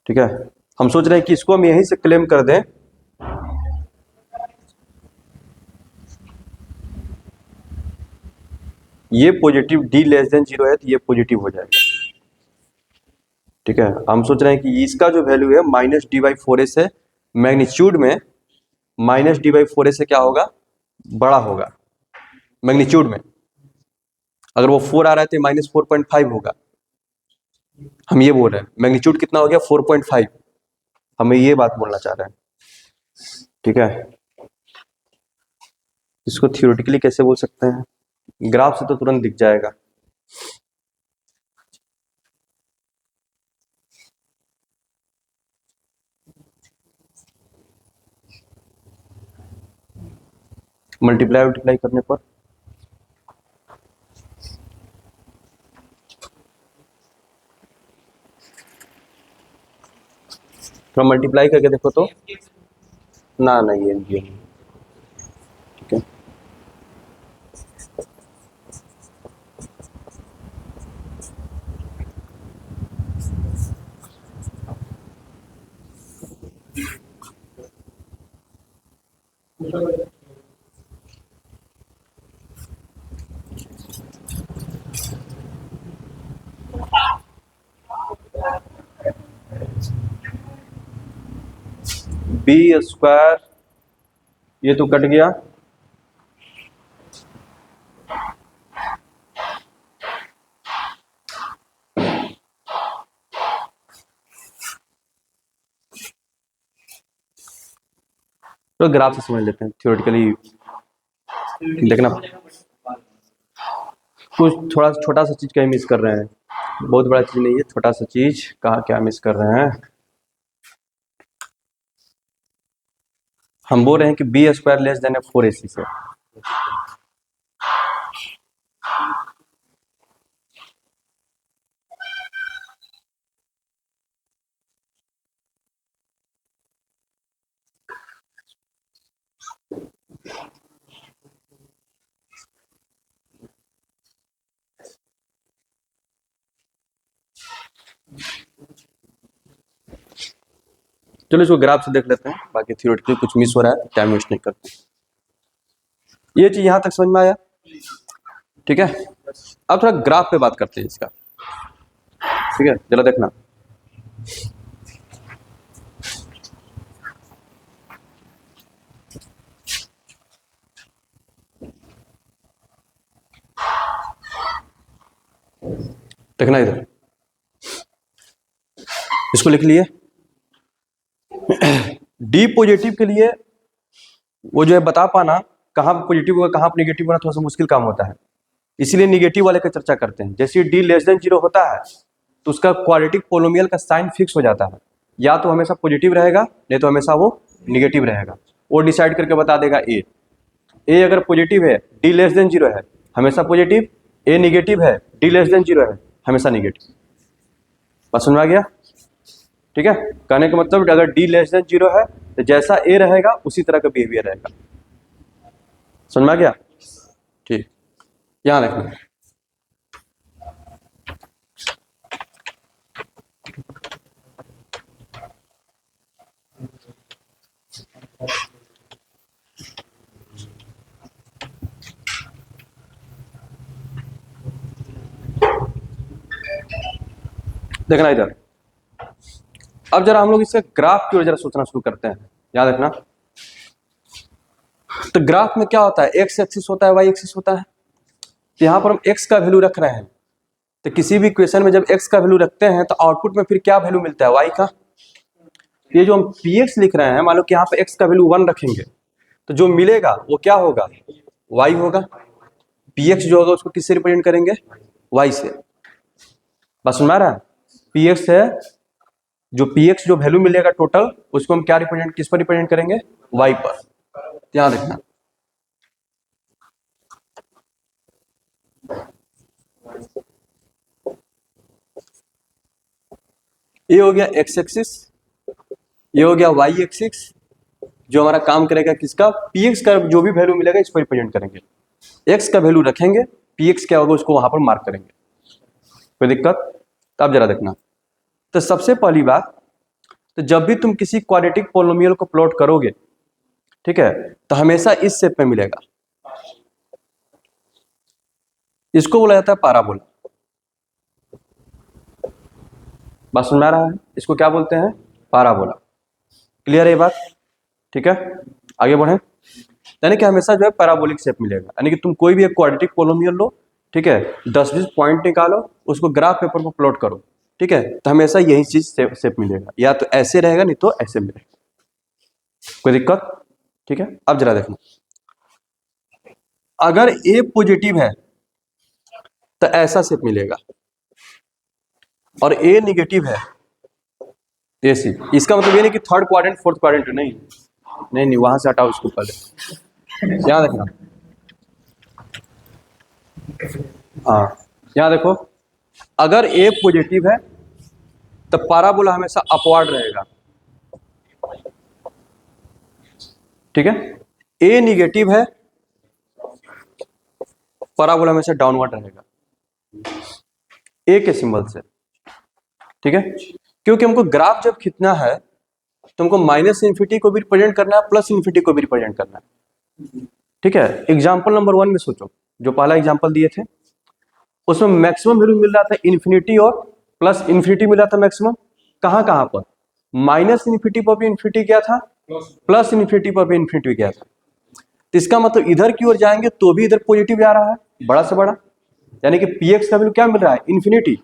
ठीक है। हम सोच रहे हैं कि इसको हम यहीं से क्लेम कर दें, ये पॉजिटिव डी लेस देन 0 है, तो ये पॉजिटिव हो जाएगा, ठीक है। हम सोच रहे हैं कि इसका जो वैल्यू है -d/4a से मैग्नीट्यूड में -d/4a से क्या होगा, बड़ा होगा मैग्नीट्यूड में, अगर वो 4 आ रहा है तो -4.5 होगा, हम ये बोल रहे हैं मैग्नीट्यूड कितना हो गया, 4.5, हमें ये बात बोलना चाह रहे हैं, ठीक है। इसको थियोरेटिकली कैसे बोल सकते हैं, ग्राफ से तो तुरंत दिख जाएगा। मल्टीप्लाई मल्टीप्लाई करने पर थोड़ा मल्टीप्लाई करके देखो तो ना नहीं ये ठीक है। बी स्क्वायर ये तो कट गया, तो ग्राफ से समझ लेते हैं, थ्योरेटिकली देखना कुछ थोड़ा छोटा सा चीज कहीं मिस कर रहे हैं, बहुत बड़ा चीज नहीं है, छोटा सा चीज कहाँ क्या मिस कर रहे हैं। हम बोल रहे हैं कि B square less than 4ac से, चलो इसको ग्राफ से देख लेते हैं, बाकी थ्योरेटिकली कुछ मिस हो रहा है टाइम वेस्ट नहीं करते। ये चीज यहां तक समझ में आया, ठीक है। अब थोड़ा ग्राफ पे बात करते हैं इसका, ठीक है। चलो देखना, देखना इधर, इसको लिख लिए। डी पॉजिटिव के लिए वो जो है बता पाना कहाँ पॉजिटिव होगा कहाँ नेगेटिव होना थोड़ा सा मुश्किल काम होता है, इसीलिए निगेटिव वाले का चर्चा करते हैं। जैसे डी लेस देन 0 होता है तो उसका क्वाड्रेटिक पोलोमियल का साइन फिक्स हो जाता है, या तो हमेशा पॉजिटिव रहेगा नहीं तो हमेशा वो निगेटिव रहेगा। वो डिसाइड करके बता देगा ए अगर पॉजिटिव है डी लेस देन 0 है हमेशा पॉजिटिव, ए निगेटिव है डी लेस देन 0 है हमेशा निगेटिव। बात समझ में आ गया, ठीक है। कहने का मतलब अगर डी लेस देन 0 है तो जैसा ए रहेगा उसी तरह का बिहेवियर रहेगा, समझ में आ गया, ठीक। यहां देखना, देखना इधर। अब जरा हम लोग इसका ग्राफ की ओर जरा सोचना शुरू करते हैं, याद रखना। तो ग्राफ में क्या होता है, एक्स एक्सिस होता है वाई एक्सिस होता है। तो यहां पर हम एक्स का वैल्यू रख रहे हैं, तो किसी भी इक्वेशन में जब एक्स का वैल्यू रखते हैं तो आउटपुट में फिर क्या वैल्यू मिलता है, वाई का। ये जो हम पी एक्स लिख रहे हैं, मान लो कि यहाँ पे एक्स का वैल्यू 1 रखेंगे तो जो मिलेगा वो क्या होगा, वाई होगा। पी एक्स जो होगा उसको किससे रिप्रेजेंट करेंगे, वाई से। बस सुन रहा है, पी एक्स है जो पी एक्स जो वैल्यू मिलेगा टोटल उसको हम क्या रिप्रेजेंट किस पर रिप्रेजेंट करेंगे, वाई पर। ध्यान रखना, ये हो गया एक्स एक्सिस, ये हो गया वाई एक्सिस, जो हमारा काम करेगा किसका, पी एक्स का जो भी वैल्यू मिलेगा इसको रिप्रेजेंट करेंगे। एक्स का वैल्यू रखेंगे, पी एक्स क्या होगा उसको वहां पर मार्क करेंगे, कोई दिक्कत। तो अब जरा देखना, तो सबसे पहली बात, तो जब भी तुम किसी क्वाड्रेटिक पोलिनोमियल को प्लॉट करोगे, ठीक है, तो हमेशा इस शेप में मिलेगा। इसको बोला जाता है पैराबोला। बात सुन रहा है, इसको क्या बोलते हैं, पैराबोला। क्लियर है ये बात, ठीक है। आगे बढ़े, यानी कि हमेशा जो है पैराबोलिक शेप मिलेगा, यानी कि तुम कोई भी एक क्वाड्रेटिक पोलिनोमियल लो, ठीक है, 10-20 पॉइंट निकालो, उसको ग्राफ पेपर पर प्लॉट करो, ठीक है, तो हमेशा यही चीज शेप मिलेगा, या तो ऐसे रहेगा नहीं तो ऐसे मिलेगा, कोई दिक्कत, ठीक है। अब जरा देखना, अगर ए पॉजिटिव है तो ऐसा शेप मिलेगा, और ए निगेटिव है ऐसी। इसका मतलब ये नहीं कि थर्ड क्वाड्रेंट फोर्थ क्वाड्रेंट, नहीं नहीं नहीं, वहां से हटाओ इसको पहले, यहाँ देखना, हाँ यहाँ देखो, अगर ए पॉजिटिव है तो पैराबोला हमेशा अपवर्ड रहेगा, ठीक है। ए निगेटिव है, पैराबोला हमेशा डाउनवर्ड रहेगा, ए के सिंबल से, ठीक है। क्योंकि हमको ग्राफ जब खींचना है तो हमको माइनस इन्फिनिटी को भी रिप्रेजेंट करना है, प्लस इन्फिनिटी को भी रिप्रेजेंट करना है, ठीक है। एग्जाम्पल नंबर 1 में सोचो, जो पहला एग्जाम्पल दिए थे उसमें मैक्सिमम वैल्यू मिल रहा था इन्फिनिटी और प्लस इन्फिनिटी मिल रहा था मैक्सिमम, कहां कहां पर, माइनस इन्फिनिटी पर भी इन्फिनिटी क्या था, प्लस इन्फिनिटी पर भी इन्फिनिटी क्या था। तो इसका मतलब इधर की ओर जाएंगे तो भी इधर पॉजिटिव जा रहा है, बड़ा से बड़ा, यानी कि पी एक्स का वैल्यू क्या मिल रहा है, इन्फिनिटी।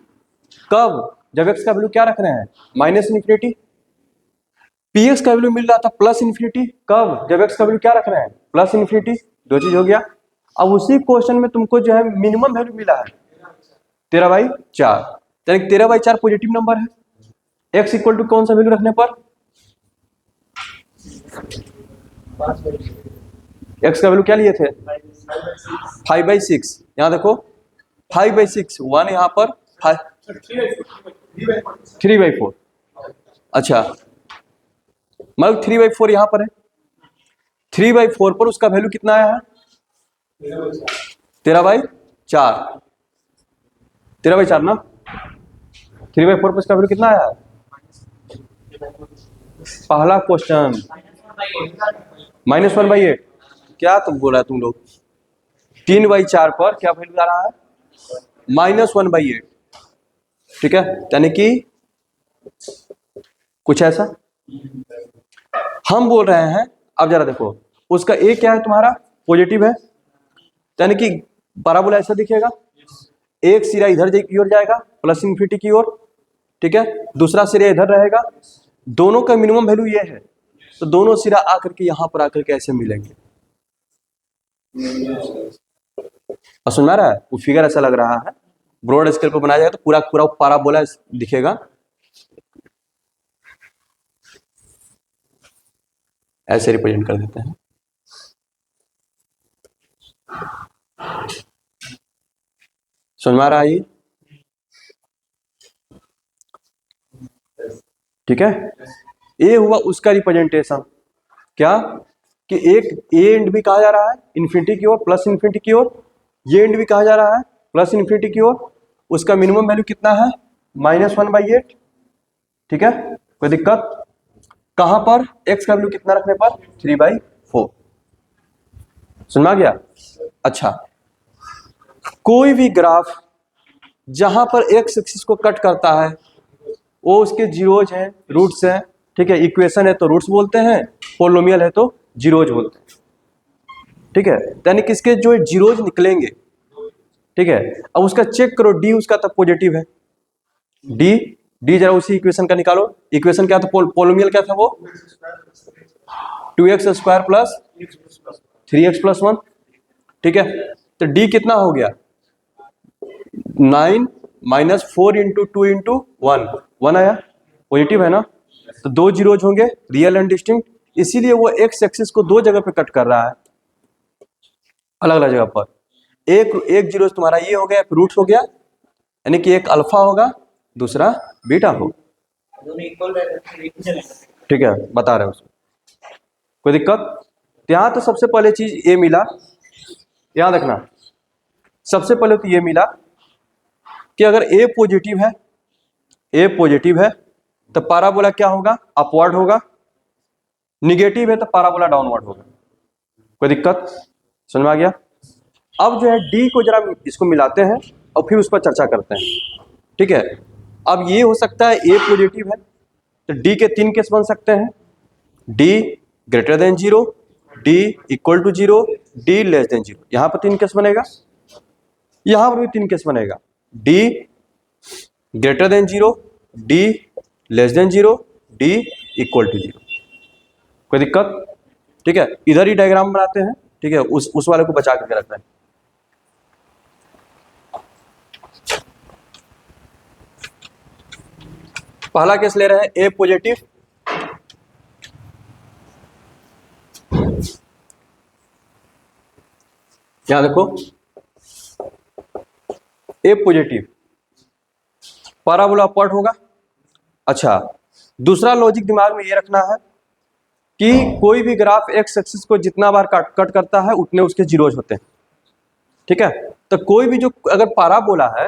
कब, जब एक्स का वैल्यू क्या रख रहे हैं, माइनस इन्फिनिटी। पी एक्स का वैल्यू मिल रहा था प्लस इन्फिनिटी, कब, जब एक्स का वैल्यू क्या रख रहे हैं, प्लस इन्फिनिटी। दो चीज हो गया। अब उसी क्वेश्चन में तुमको जो है मिनिमम वैल्यू मिला है 13/4, यानी 13/4 पॉजिटिव नंबर है। एक्स इक्वल टू कौन सा वैल्यू रखने पर, एक्स का वैल्यू क्या लिए थे, 5/6। यहाँ देखो 5/6, 1 यहाँ पर 3/4, अच्छा मतलब 3/4 यहाँ पर है, 3/4 पर उसका वैल्यू कितना आया है, 13/4, 13/4 ना, 3/4 पर उसका वैल्यू कितना आया है। पहला क्वेश्चन -1/8, क्या तुम बोला तुम लोग, 3/4 पर क्या वैल्यू आ रहा है, -1/8, ठीक है। यानी कि कुछ ऐसा हम बोल रहे हैं। अब जरा देखो, उसका ए क्या है तुम्हारा, पॉजिटिव है, यानी कि पैराबोला ऐसा दिखेगा, एक सिरा इधर की ओर जाएगा प्लस इन्फिनिटी की ओर, ठीक है, दूसरा सिरा इधर रहेगा, दोनों का मिनिमम वैल्यू ये है, तो दोनों सिरा आकर के यहां पर आकर के ऐसे मिलेंगे। और सुन में आ रहा है, वो फिगर ऐसा लग रहा है, ब्रॉड स्केल पर बनाया जाएगा तो पूरा पूरा पैराबोला दिखेगा, ऐसे रिप्रेजेंट कर देते हैं। समझ में आ रहा है ये, ठीक है। ए हुआ उसका रिप्रेजेंटेशन, क्या कि एक ए एंड भी कहा जा रहा है इन्फिनिटी की ओर, प्लस इन्फिनिटी की ओर, ये एंड भी कहा जा रहा है प्लस इन्फिनिटी की ओर, उसका मिनिमम वैल्यू कितना है, -1/8, ठीक है। कोई दिक्कत, कहां पर, एक्स का वैल्यू कितना रखने पर, 3/4। समझ में आ गया। अच्छा, कोई भी ग्राफ जहां पर एक्स एक्सिस को कट करता है वो उसके जीरोज हैं, रूट्स हैं, ठीक है। इक्वेशन है तो रूट्स बोलते हैं, पोलोमियल है तो जीरोज बोलते हैं, ठीक है। यानी कि इसके जो जीरोज निकलेंगे, ठीक है। अब उसका चेक करो, डी उसका तब पॉजिटिव है, डी डी जरा उसी इक्वेशन का निकालो, इक्वेशन क्या था, पोलोमियल क्या था वो, 2x² प्लस 3x + 1, ठीक है। तो डी कितना हो गया, 9 - 4 × 2 × 1, 1 आया, पॉजिटिव है ना। तो दो जीरोज होंगे, रियल एंड डिस्टिंक्ट, इसीलिए वो एक्स एक्सिस को दो जगह पे कट कर रहा है, अलग अलग जगह पर। एक जीरो तुम्हारा ये हो गया, रूट हो गया, यानी कि एक अल्फा होगा दूसरा बीटा होगा, ठीक है, बता रहे हो उसको, कोई दिक्कत। यहां तो सबसे पहले चीज ये मिला, यहां देखना, सबसे पहले तो ये मिला कि अगर ए पॉजिटिव है, ए पॉजिटिव है तो पैराबोला क्या होगा, अपवर्ड होगा, निगेटिव है तो पैराबोला डाउनवर्ड होगा। कोई दिक्कत, समझ में आ गया। अब जो है डी को जरा इसको मिलाते हैं और फिर उस पर चर्चा करते हैं, ठीक है। अब ये हो सकता है ए पॉजिटिव है तो डी के 3 केस बन सकते हैं, डी > 0, डी = 0, डी <0। यहां पर 3 केस बनेगा, यहां पर भी 3 केस बनेगा, डी > 0, डी <0, डी = 0। कोई दिक्कत, ठीक है। इधर ही डायग्राम बनाते हैं, ठीक है, उस वाले को बचा करके रखना है। पहला केस ले रहे हैं ए पॉजिटिव, यहां देखो ए पॉजिटिव, पैराबोला अपवर्ड होगा। अच्छा, दूसरा लॉजिक दिमाग में ये रखना है कि कोई भी ग्राफ एक्स एक्सिस को जितना बार कट करता है उतने उसके जीरोज होते हैं। ठीक है, तो कोई भी जो अगर पैराबोला है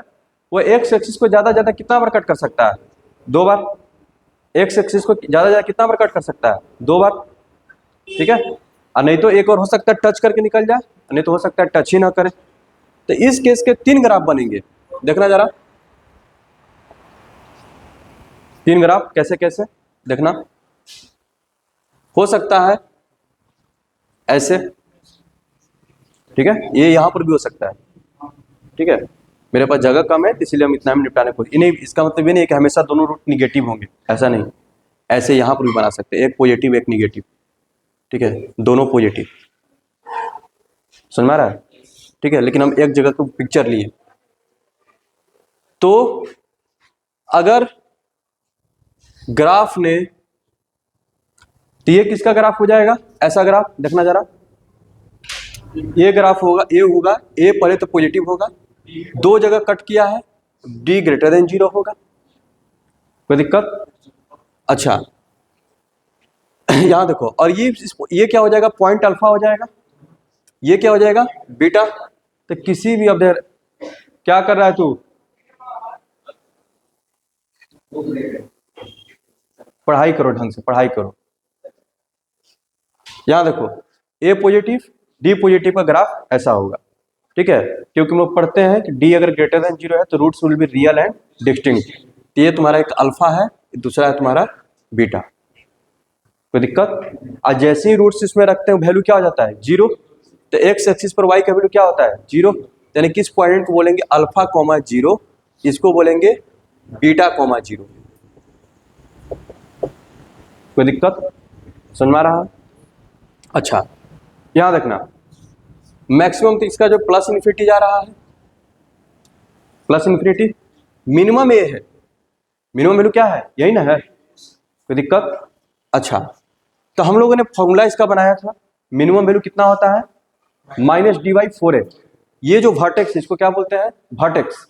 वो एक्स एक्सिस को ज्यादा कितना बार कट कर सकता है? 2 बार। एक्स एक्सिस को ज्यादा कितना बार कट कर सकता है? 2 बार। ठीक है, और नहीं तो एक और हो सकता है टच करके निकल जाए, नहीं तो हो सकता है टच ही ना करे। तो इस केस के 3 ग्राफ बनेंगे, देखना जरा 3 ग्राफ कैसे कैसे देखना। हो सकता है ऐसे, ठीक है, ये यहां पर भी हो सकता है। ठीक है, मेरे पास जगह कम है इसलिए हम इतना में निपटाने को इन्हें, इसका मतलब ये नहीं कि हमेशा दोनों रूट निगेटिव होंगे, ऐसा नहीं। ऐसे यहां पर भी बना सकते हैं, एक पॉजिटिव एक निगेटिव। ठीक है, दोनों पॉजिटिव, समझ में आ रहा है? ठीक है, लेकिन हम एक जगह को पिक्चर लिए तो अगर ग्राफ ने, तो ये किसका ग्राफ हो जाएगा? ऐसा ग्राफ देखना जरा, ये ग्राफ होगा, ये होगा ए पहले तो पॉजिटिव होगा, 2 जगह कट किया है, डी ग्रेटर देन 0 होगा, कोई दिक्कत? अच्छा यहां देखो, और ये क्या हो जाएगा? पॉइंट अल्फा हो जाएगा, ये क्या हो जाएगा? बीटा। तो किसी भी, अब देर क्या कर रहा है तू? पढ़ाई करो, ढंग से पढ़ाई करो। यहां देखो ए पॉजिटिव डी पॉजिटिव का ग्राफ ऐसा होगा। ठीक है, क्योंकि हम लोग पढ़ते हैं कि डी अगर ग्रेटर देन 0 है तो roots will be real and distinct. तो ये तुम्हारा एक अल्फा है, दूसरा है तुम्हारा बीटा, कोई दिक्कत? और जैसे ही रूट्स इसमें रखते हैं वैल्यू क्या हो जाता है? 0। तो एक्स एक्सिस पर वाई का वैल्यू क्या होता है? 0। यानी किस पॉइंट को बोलेंगे? अल्फा कॉमा 0, इसको बोलेंगे बीटा कॉमा 0, कोई दिक्कत? समझ में आ रहा है? अच्छा, यहां देखना, मैक्सिमम तो इसका जो प्लस इन्फिनिटी जा रहा है, प्लस इन्फिनिटी, मिनिमम ये है, मिनिमम वैल्यू क्या है? यही ना है, कोई दिक्कत? अच्छा, तो हम लोगों ने फॉर्मूला इसका बनाया था, मिनिमम वैल्यू कितना होता है? -dy/4a। ये जो वर्टेक्स, इसको क्या बोलते हैं? वर्टेक्स।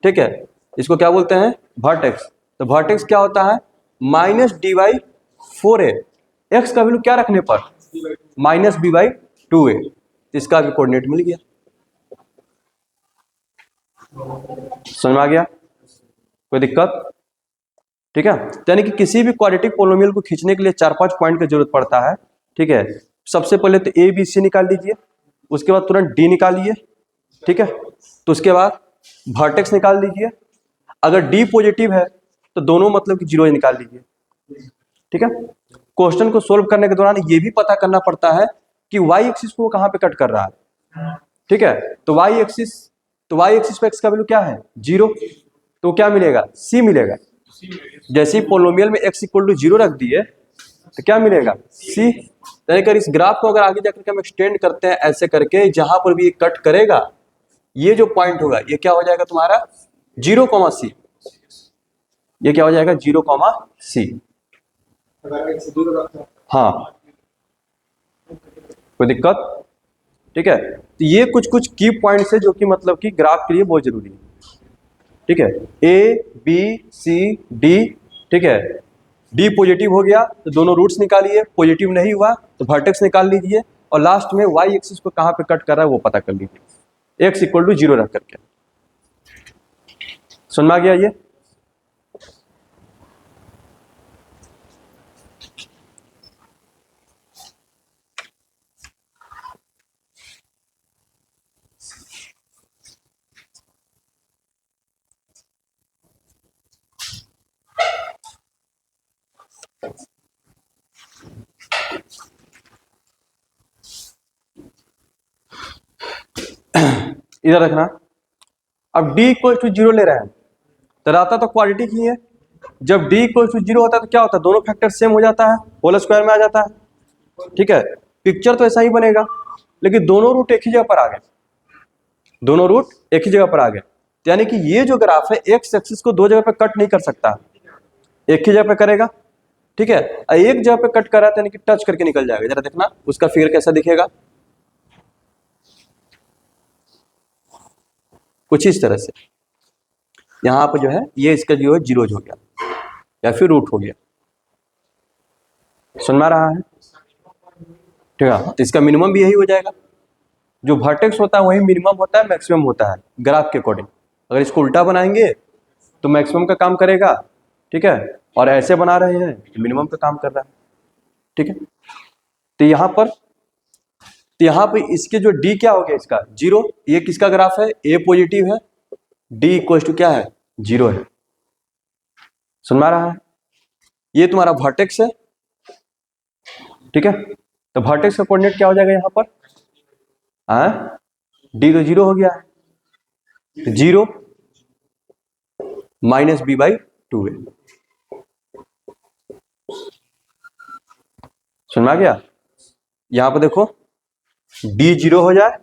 ठीक है, इसको क्या बोलते हैं? वर्टेक्स। तो वर्टेक्स क्या होता है? -dy/4a। एक्स का वैल्यू क्या रखने पर? -b/2a। इसका भी कोऑर्डिनेट मिल गया, समझ में आ गया? कोई दिक्कत? ठीक है, यानी कि किसी भी क्वाड्रेटिक पोलिनोमियल को खींचने के लिए 4-5 पॉइंट की जरूरत पड़ता है। ठीक है, सबसे पहले तो ए बी सी निकाल लीजिए, उसके बाद तुरंत डी निकालिए। ठीक है, तो उसके बाद वर्टेक्स निकाल लीजिए, अगर डी पॉजिटिव है तो दोनों मतलब कि 0 निकाल लीजिए। ठीक है, क्वेश्चन को सोल्व करने के दौरान ये भी पता करना पड़ता है कि वाई एक्सिस को कहां पे कट कर रहा है। ठीक है, तो वाई एक्सिस पे एक्स का वैल्यू क्या है? 0। तो क्या मिलेगा? सी मिलेगा। जैसे ही पोलिनोमियल में x इक्वल टू 0 रख दिए तो क्या मिलेगा? c। यानी कि इस ग्राफ को अगर आगे जाकर के हम एक्सटेंड करते हैं ऐसे करके, जहां पर भी कट करेगा ये जो पॉइंट होगा ये क्या हो जाएगा तुम्हारा? 0,c। ये क्या हो जाएगा? 0,c। हाँ, कोई दिक्कत? ठीक है, तो ये कुछ की पॉइंट्स है जो कि मतलब कि ग्राफ के लिए बहुत जरूरी है। ठीक है, ए बी सी डी, ठीक है, डी पॉजिटिव हो गया तो दोनों रूट्स निकालिए, पॉजिटिव नहीं हुआ तो वर्टेक्स निकाल लीजिए, और लास्ट में वाई एक्सिस को कहां पे कट कर रहा है वो पता कर लीजिए, एक्स इक्वल टू 0 रख करके। समझ में आ गया ये? इधर रखना, अब d इक्वल टू 0 ले रहे हैं तो रहता तो क्वाड्रेटिक ही है। जब d इक्वल टू 0 होता है तो क्या होता है? दोनों फैक्टर सेम हो जाता है, होल स्क्वायर में आ जाता है। ठीक है, पिक्चर तो ऐसा ही बनेगा, लेकिन दोनों रूट एक ही जगह पर आ गए, दोनों रूट एक ही जगह पर आ गए, यानी कि ये जो ग्राफ है एक्स एक्सिस को 2 जगह पे कट नहीं कर सकता, एक ही जगह पे करेगा। ठीक है, एक जगह पे कट करा तो यानी कि टच करके निकल जाएगा। जरा देखना उसका फिगर कैसा दिखेगा। कुछ इस तरह से। यहाँ पर जो है ये इसका जो है जीरोज हो गया या फिर रूट हो गया। समझ में आ रहा है? ठीक है, तो इसका मिनिमम भी यही हो जाएगा। जो वर्टेक्स होता है वही मिनिमम होता है, मैक्सिमम होता है ग्राफ के अकॉर्डिंग। अगर इसको उल्टा बनाएंगे तो मैक्सिमम का काम करेगा, ठीक है, और ऐसे बना रहे हैं तो मिनिमम का काम कर रहा है, ठीक है। तो यहाँ पर इसके जो डी क्या हो गया इसका जीरो। ये किसका ग्राफ है? ए पॉजिटिव है, डी इक्वल टू क्या है? जीरो है। समझ में आ रहा है? ये तुम्हारा वर्टेक्स है, ठीक है। तो वर्टेक्स का कोऑर्डिनेट क्या हो जाएगा यहाँ पर? डी तो जीरो हो गया है, तो zero minus b by two है। समझ में आ गया? यहां पर देखो डी जीरो हो जाए,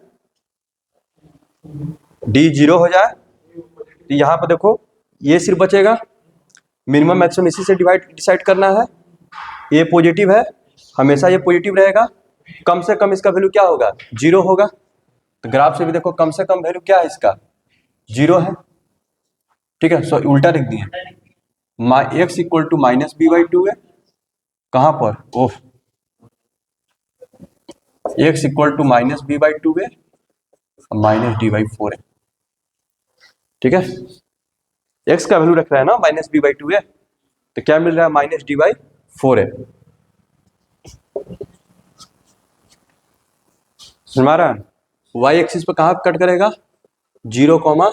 डी जीरो हो जाए तो यहां पर देखो ये सिर्फ बचेगा, मिनिमम मैक्सिमम इसी से डिसाइड करना है। ये पॉजिटिव है, हमेशा ये पॉजिटिव रहेगा। कम से कम इसका वैल्यू क्या होगा? जीरो होगा। तो ग्राफ से भी देखो कम से कम वैल्यू क्या है इसका? जीरो है, ठीक है। सो उल्टा लिख दिए, x equal to minus b by two है। कहां पर? Oh, x equal to minus b by two है, माइनस डी बाई फोर है, ठीक है। एक्स का वैल्यू रख रहा है ना माइनस बी बाई टू है, तो क्या मिल रहा है? माइनस डी बाई फोर है। समझ में आ रहा है? वाई एक्सिस पर कहां कट करेगा? 0,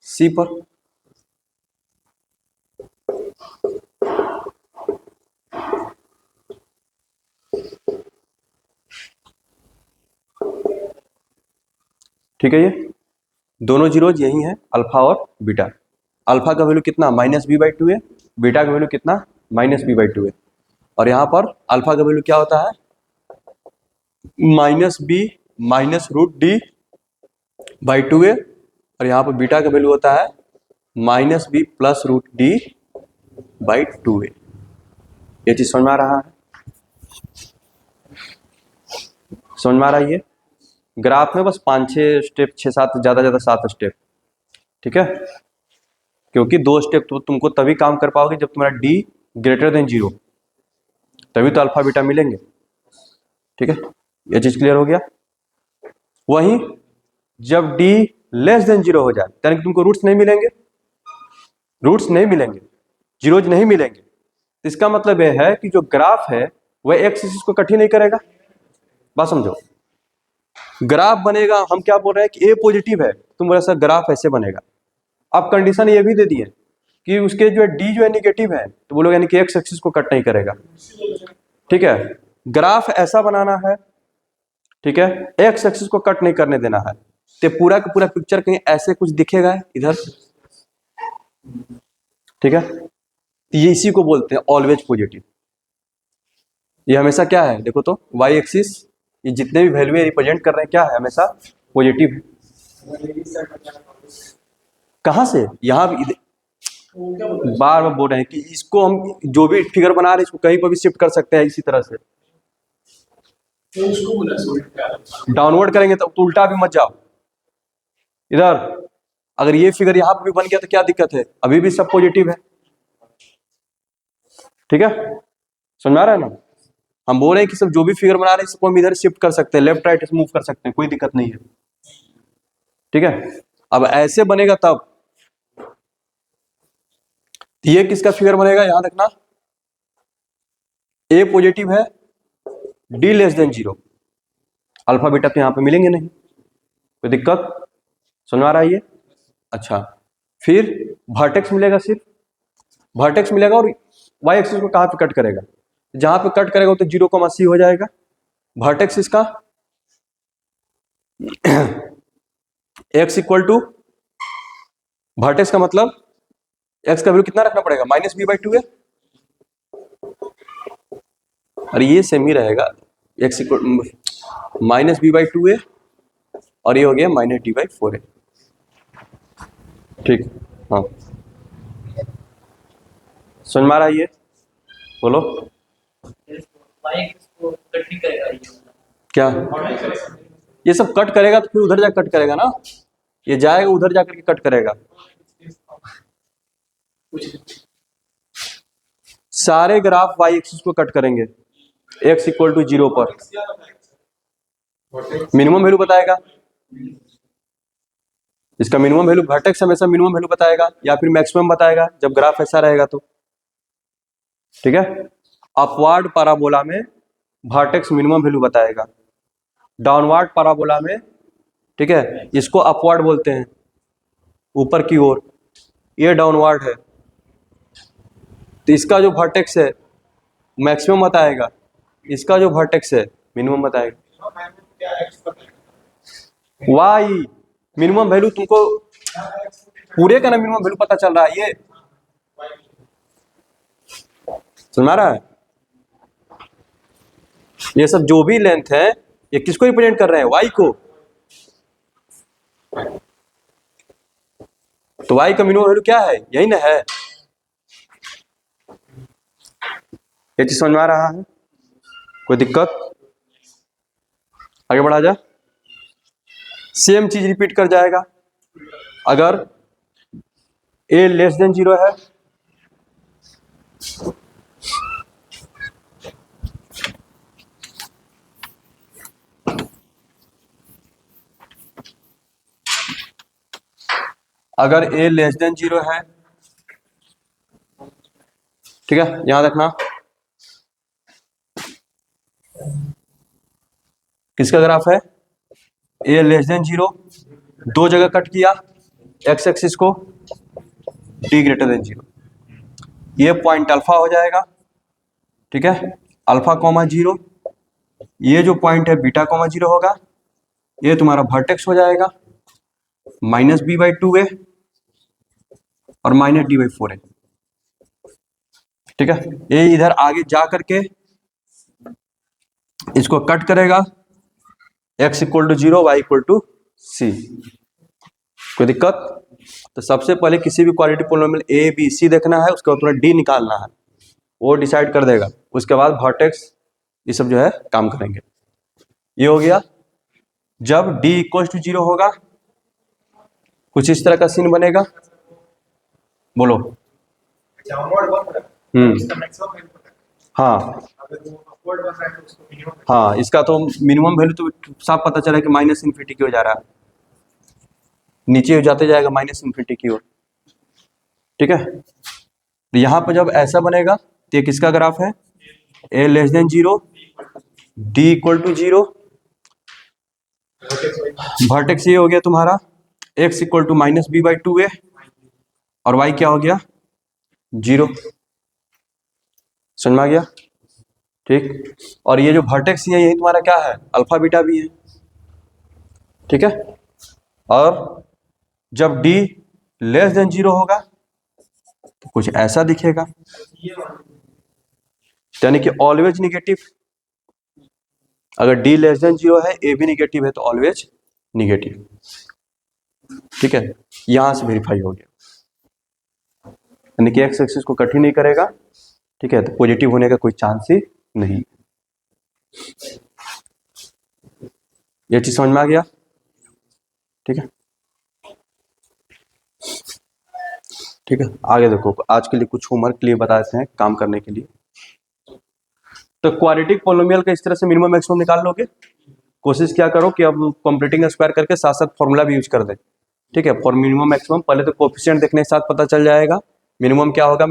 सी पर। ठीक है, ये दोनों जीरोज यही हैं, अल्फा और बीटा। अल्फा का वैल्यू कितना? माइनस बी बाई टू है। बीटा का वैल्यू कितना? माइनस बी बाई टू है। और यहाँ पर अल्फा का वैल्यू क्या होता है? Minus b minus root d by two है। और यहाँ पर बीटा का वैल्यू होता है minus b plus root d by two है। ये चीज समझ में आ रहा है? समझ में आ रहा है? ये ग्राफ में बस 5-6 स्टेप, 6-7, ज्यादा 7 स्टेप, ठीक है। क्योंकि 2 स्टेप तो तुमको तभी काम कर पाओगे जब तुम्हारा डी ग्रेटर देन जीरो, तभी तो अल्फा बीटा मिलेंगे, ठीक है। ये चीज क्लियर हो गया? वहीं जब डी लेस देन जीरो हो जाए, यानी कि तुमको रूट्स नहीं मिलेंगे, रूट्स नहीं मिलेंगे, जीरोज नहीं मिलेंगे, तो इसका मतलब यह है कि जो ग्राफ है वह एक्स एक्सिस को कट ही नहीं करेगा। बात समझो, ग्राफ बनेगा, हम क्या बोल रहे हैं कि ए पॉजिटिव है, तुम बोला सर ग्राफ ऐसे बनेगा। अब कंडीशन ये भी दे दिए कि उसके जो है डी जो है निगेटिव है, तो बोलोगे यानी कि एक्स एक्सिस को कट नहीं करेगा, ठीक है। ग्राफ ऐसा बनाना है, ठीक है, एक्स एक्सिस को कट नहीं करने देना है, तो पूरा का पूरा पिक्चर कहीं ऐसे कुछ दिखेगा इधर, ठीक है। ये इसी को बोलते हैं ऑलवेज पॉजिटिव। ये हमेशा क्या है? देखो तो वाई एक्सिस, ये जितने भी वैल्यू रिप्रेजेंट कर रहे हैं क्या है? हमेशा पॉजिटिव है। कहां से? यहां बार बार बोल रहे हैं कि इसको हम जो भी फिगर बना रहे हैं इसको कहीं पर भी शिफ्ट कर सकते हैं इसी तरह से। डाउनवर्ड करेंगे तो उल्टा भी मत जाओ इधर। अगर ये फिगर यहां पर भी बन गया तो क्या दिक्कत है? अभी भी सब पॉजिटिव है, ठीक है। समझ आ रहा है ना? हम बोल रहे हैं कि सब जो भी फिगर बना रहे हैं इसको हम इधर शिफ्ट कर सकते हैं, लेफ्ट राइट मूव कर सकते हैं, कोई दिक्कत नहीं है, ठीक है। अब ऐसे बनेगा तब ये किसका फिगर बनेगा? याद रखना, ए पॉजिटिव है, d less than zero, alpha beta तो यहां पे मिलेंगे नहीं, कोई दिक्कत? समझ आ रहा है ये? अच्छा, फिर वर्टेक्स मिलेगा, सिर्फ वर्टेक्स मिलेगा, और वाई एक्सिस को कहां पे कट करेगा? जहां पे कट करेगा तो 0,c हो जाएगा वर्टेक्स इसका। एक्स इक्वल टू वर्टेक्स का मतलब एक्स का वैल्यू कितना रखना पड़ेगा? माइनस बी बाई टू है, और ये सेम ही रहेगा, x equal minus b by two है, और ये हो गया माइनस डी बाई फोर है, ठीक। हाँ, समझ में आ रहा है ये? बोलो क्या? ये सब कट करेगा तो फिर उधर जाकर कट करेगा ना, ये जाएगा उधर जाकर के कट करेगा, सारे ग्राफ वाई एक्सिस को कट करेंगे x इक्वल टू 0 पर। मिनिमम वैल्यू बताएगा, इसका मिनिमम वैल्यू, वर्टेक्स हमेशा मिनिमम वैल्यू बताएगा या फिर मैक्सिमम बताएगा जब ग्राफ ऐसा रहेगा तो, ठीक है। अपवार्ड पैराबोला में वर्टेक्स मिनिमम वैल्यू बताएगा, डाउनवर्ड पैराबोला में, ठीक है, इसको अपवर्ड बोलते हैं, ऊपर की ओर, ये डाउनवर्ड है। तो इसका जो वर्टेक्स है मैक्सिमम बताएगा, इसका जो वर्टेक्स है मिनिमम बताएगा। वाई मिनिमम वैल्यू तुमको पूरे का ना मिनिमम वैल्यू पता चल रहा है, ये समझ रहा है। ये सब जो भी लेंथ है ये किसको रिप्रेजेंट कर रहे हैं, वाई को। तो वाई का मिनिमम वैल्यू क्या है, यही ना है। ये चीज समझ में आ रहा है, कोई दिक्कत, आगे बढ़ा जा। सेम चीज रिपीट कर जाएगा, अगर a लेस देन 0 है अगर a लेस देन 0 है, ठीक है, यहां रखना, किसका ग्राफ है, a लेस देन 0, दो जगह कट किया x एक्सिस को, d ग्रेटर देन 0, ये पॉइंट अल्फा हो जाएगा, ठीक है, अल्फा कॉमा 0, ये जो पॉइंट है बीटा कॉमा 0 होगा, ये तुम्हारा वर्टेक्स हो जाएगा माइनस बी बाई 2a और माइनस डी बाई 4a, ठीक है। ये इधर आगे जा करके इसको कट करेगा, x equal to 0, y equal to c, कोई दिक्कत। तो सबसे पहले किसी भी quality polynomial a b c देखना है, उसके बाद थोड़ा डी निकालना है, वो डिसाइड कर देगा, उसके बाद वर्टेक्स ये सब जो है काम करेंगे। ये हो गया, जब d इक्वल टू 0 होगा कुछ इस तरह का सीन बनेगा, बोलो। हाँ हाँ, इसका तो मिनिमम वैल्यू तो साफ पता चला कि माइनस इन्फिनिटी की हो जा रहा है, नीचे जाते जाएगा माइनस इन्फिनिटी की ओर, ठीक है। तो यहां पर जब ऐसा बनेगा तो ये किसका ग्राफ है, a less than 0, d equal to 0, vertex ये हो गया तुम्हारा x equal to minus b by 2a और y क्या हो गया 0, समझ में आ गया, ठीक। और ये जो वर्टेक्स है यही तुम्हारा क्या है, अल्फा बीटा भी है, ठीक है। और जब d लेस देन 0 होगा तो कुछ ऐसा दिखेगा, यानी कि ऑलवेज निगेटिव। अगर d लेस देन 0 है, a भी निगेटिव है तो ऑलवेज निगेटिव, ठीक है। यहां से वेरीफाई हो गया, यानी कि x एक्सिस को कट ही नहीं करेगा, ठीक है, तो पॉजिटिव होने का कोई चांस ही नहीं। ये चीज समझ में आ गया, ठीक है, ठीक है। आगे देखो, आज के लिए कुछ होमवर्क के लिए बता देते हैं काम करने के लिए। तो क्वाड्रेटिक पॉलिनोमियल का इस तरह से मिनिमम मैक्सिमम निकाल लोगे, कोशिश क्या करो कि अब कंप्लीटिंग स्क्वायर करके साथ साथ फॉर्मूला भी यूज कर दे, ठीक है। फॉर मिनिमम मैक्सिमम पहले तो कोफिशिएंट देखने के साथ पता चल जाएगा, मिनिमम क्या होगा,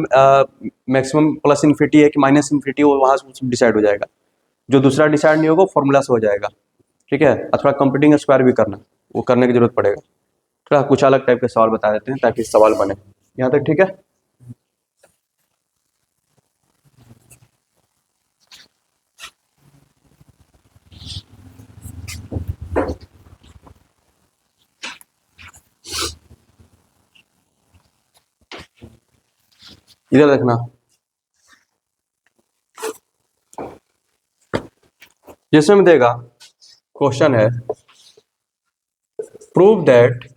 मैक्सिमम प्लस इन्फिनिटी है कि माइनस इन्फिनिटी, वो वहां से डिसाइड हो जाएगा। जो दूसरा डिसाइड नहीं होगा फॉर्मूला से हो जाएगा, ठीक है। अथवा कंप्लीटिंग स्क्वायर भी करना, वो करने की जरूरत पड़ेगा। थोड़ा कुछ अलग टाइप के सवाल बता देते हैं ताकि सवाल बने, यहाँ तक ठीक है। इधर देखना, जिसमें देगा क्वेश्चन है, prove that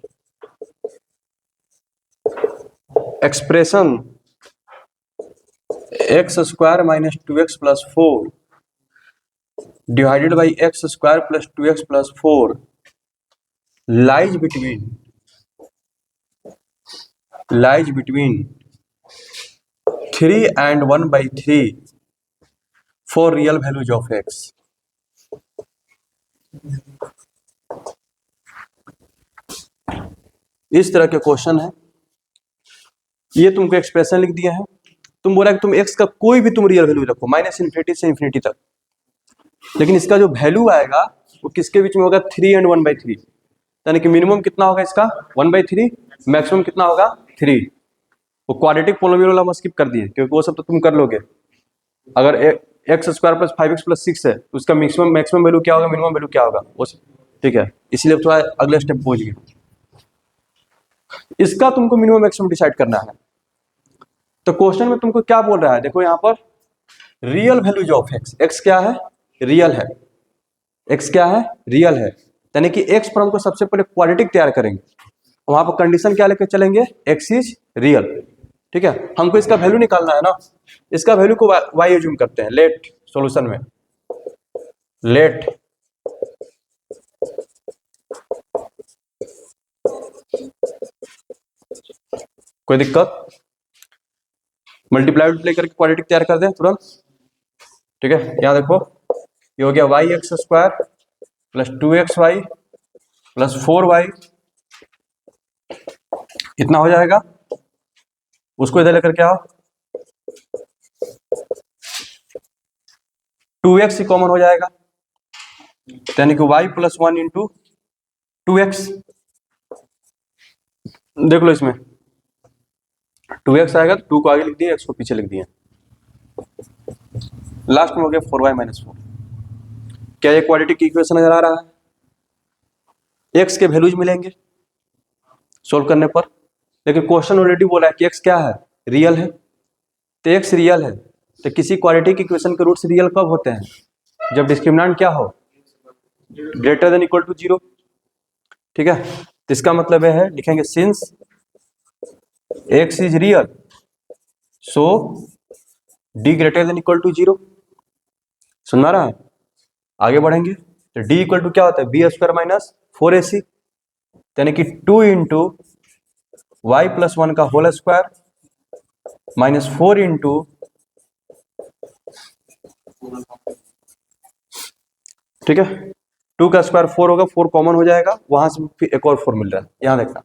expression x square minus 2x plus 4 divided by x square plus 2x plus 4 lies between lies between 3 and 1/3 for real values of x। इस तरह के क्वेश्चन है, ये तुमको एक्सप्रेशन लिख दिया है, तुम बोला कि तुम x का कोई भी तुम रियल वैल्यू रखो -∞ से ∞ तक, लेकिन इसका जो वैल्यू आएगा वो किसके बीच में होगा, 3 and 1/3, यानी कि मिनिमम कितना होगा इसका 1/3, मैक्सिमम कितना होगा 3। वो क्वाड्रेटिक पोलिनोमियल वाला हम स्किप कर दिए क्योंकि वो सब तो तुम कर लोगे। अगर x² + 5x + 6 है तो उसका मैक्सिमम वैल्यू क्या होगा, मिनिमम वैल्यू क्या होगा वो सब, ठीक है, इसलिए थोड़ा अगले स्टेप पहुंच गए। इसका तुमको मिनिमम मैक्सिमम डिसाइड करना है। तो क्वेश्चन में तुमको क्या बोल रहा है, देखो यहाँ पर रियल वैल्यूज ऑफ x क्या है, रियल है, x क्या है, रियल है, यानी कि x पर हमको सबसे पहले क्वाड्रेटिक तैयार करेंगे, वहां पर कंडीशन क्या लेकर चलेंगे, x इज रियल, ठीक है। हमको इसका वैल्यू निकालना है ना, इसका वैल्यू को y एज्यूम करते हैं, लेट सॉल्यूशन में लेट कोई दिक्कत, मल्टीप्लाई करके क्वाड्रेटिक तैयार कर दें तुरंत, ठीक है। यहां देखो ये हो गया y² + 2xy + 4y, इतना हो जाएगा, उसको इधर लेकर के आओ, 2x ही कॉमन हो जाएगा, यानी कि y + 1 × 2x, देख लो इसमें 2x आएगा तो 2 को आगे लिख दिए, x को पीछे लिख दिए, लास्ट में हो गया 4y - 4। क्या ये क्वाड्रेटिक इक्वेशन नजर आ रहा है, x के वैल्यूज मिलेंगे सोल्व करने पर, लेकिन क्वेश्चन ऑलरेडी बोला है कि x क्या है, रियल है, तो x रियल है, तो किसी क्वाड्रेटिक इक्वेशन के रूट्स रियल कब होते हैं, जब डिस्क्रिमिनेंट क्या हो, > 0, ठीक है। तो इसका मतलब यह है, लिखेंगे since x is real so d > 0, सुन रहा है, आगे बढ़ेंगे तो d = क्या होता है, b² - 4ac, यानी कि 2 × y + 1 का होल स्क्वायर -4 × ठीक है, 2 का स्क्वायर 4 होगा, 4 कॉमन हो जाएगा, वहां से फिर एक और 4 मिल रहा है, यहां देखना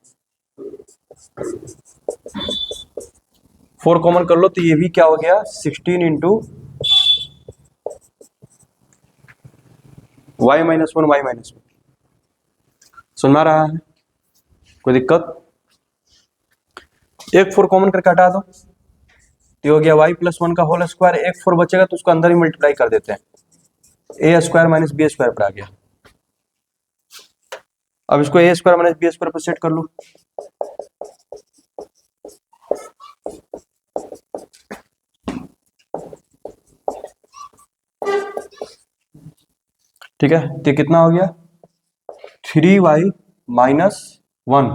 4 कॉमन कर लो तो ये भी क्या हो गया 16 × y - 1 y - 1, सुन में रहा है, कोई दिक्कत, एक 4 कॉमन करके हटा दो तो हो गया y + 1 का होल स्क्वायर, एक 4 बचेगा तो उसको अंदर ही मल्टीप्लाई कर देते हैं, a² - b² पर आ गया। अब इसको a² - b² पर सेट कर लो, ठीक है, तो कितना हो गया 3y - 1,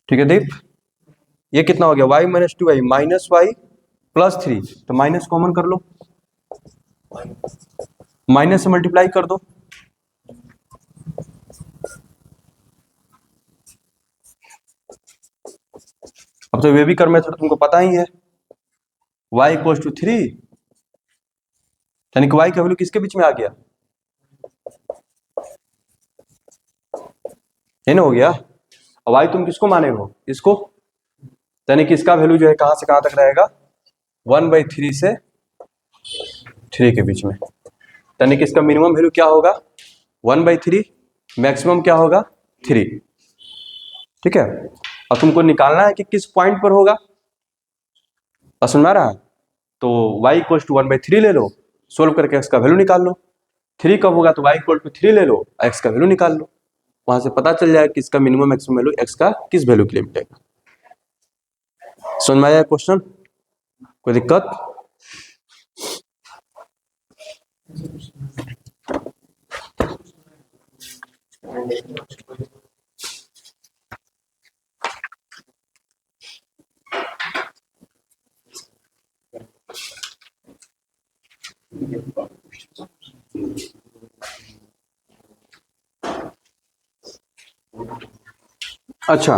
ठीक है दीप, ये कितना हो गया y - 2y -y + 3, तो माइनस कॉमन कर लो, माइनस से मल्टीप्लाई कर दो, अब तो वे भी कर मेथड तुमको पता ही है, y = 3, यानी कि y का वैल्यू किसके बीच में आ गया, है ना, हो गया। अब y तुम किसको माने हो, इसको, यानी कि इसका वैल्यू जो है कहां से कहां तक रहेगा 1/3 से 3 के बीच में, यानी कि इसका मिनिमम वैल्यू क्या होगा 1/3, मैक्सिमम क्या होगा 3, ठीक है। अब तुमको निकालना है कि किस पॉइंट पर होगा, समझ में आ रहा है, तो y = 1/3 ले लो, सोल्व करके x का वैल्यू निकाल लो, 3 कब होगा तो y = 3 ले लो, x का वैल्यू निकाल लो, वहां से पता चल जाएगा कि इसका मिनिमम मैक्सिमम वैल्यू x का किस वैल्यू के लिए मिलेगा। समझ में आया क्वेश्चन, कोई दिक्कत, अच्छा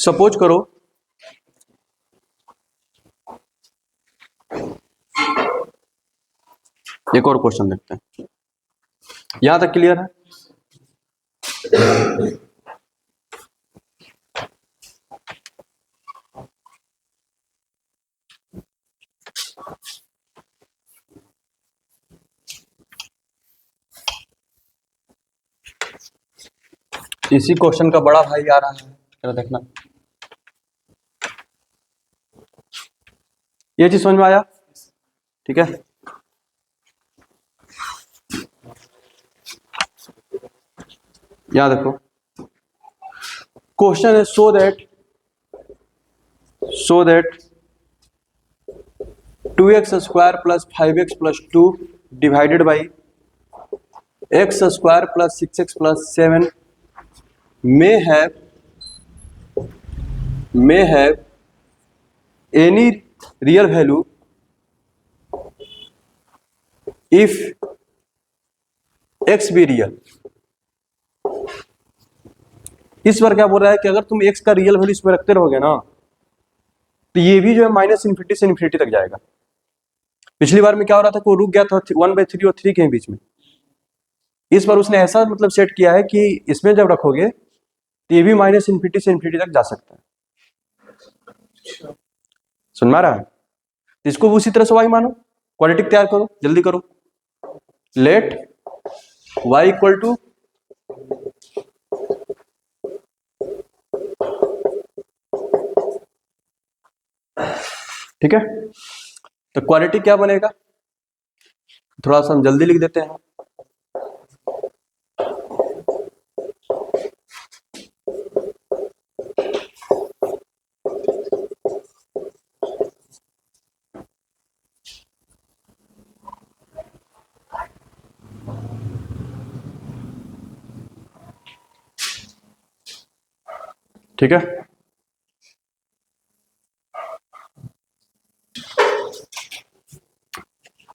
सपोज करो एक और क्वेश्चन देखते हैं, यहां तक क्लियर है? इसी क्वेश्चन का बड़ा भाई आ रहा है, जरा देखना। ये चीज समझ में आया? ठीक है, यहां देखो क्वेश्चन है, so that 2x square plus 5x plus 2 divided by x square plus 6x plus 7 may have any real value if x be real। इस बार क्या बोल रहा है कि अगर तुम x का रियल वैल्यू इसमें रखते रहोगे ना तो ये भी जो है -इन्फिनिटी से इन्फिनिटी तक जाएगा। पिछली बार में क्या हो रहा था कि वो रुक गया था 1/3 और 3 के बीच में। इस बार उसने ऐसा मतलब सेट किया है कि इसमें जब रखोगे तो ये भी -इन्फिनिटी से इन्फिनिटी तक जा सकता है। सुन में आ रहा है? तो इसको उसी तरह से y मानो, क्वाड्रेटिक तैयार करो, जल्दी करो। लेट y इक्वल टू ठीक है, तो क्वाड्रेटिक क्या बनेगा? थोड़ा सा हम जल्दी लिख देते हैं। ठीक है,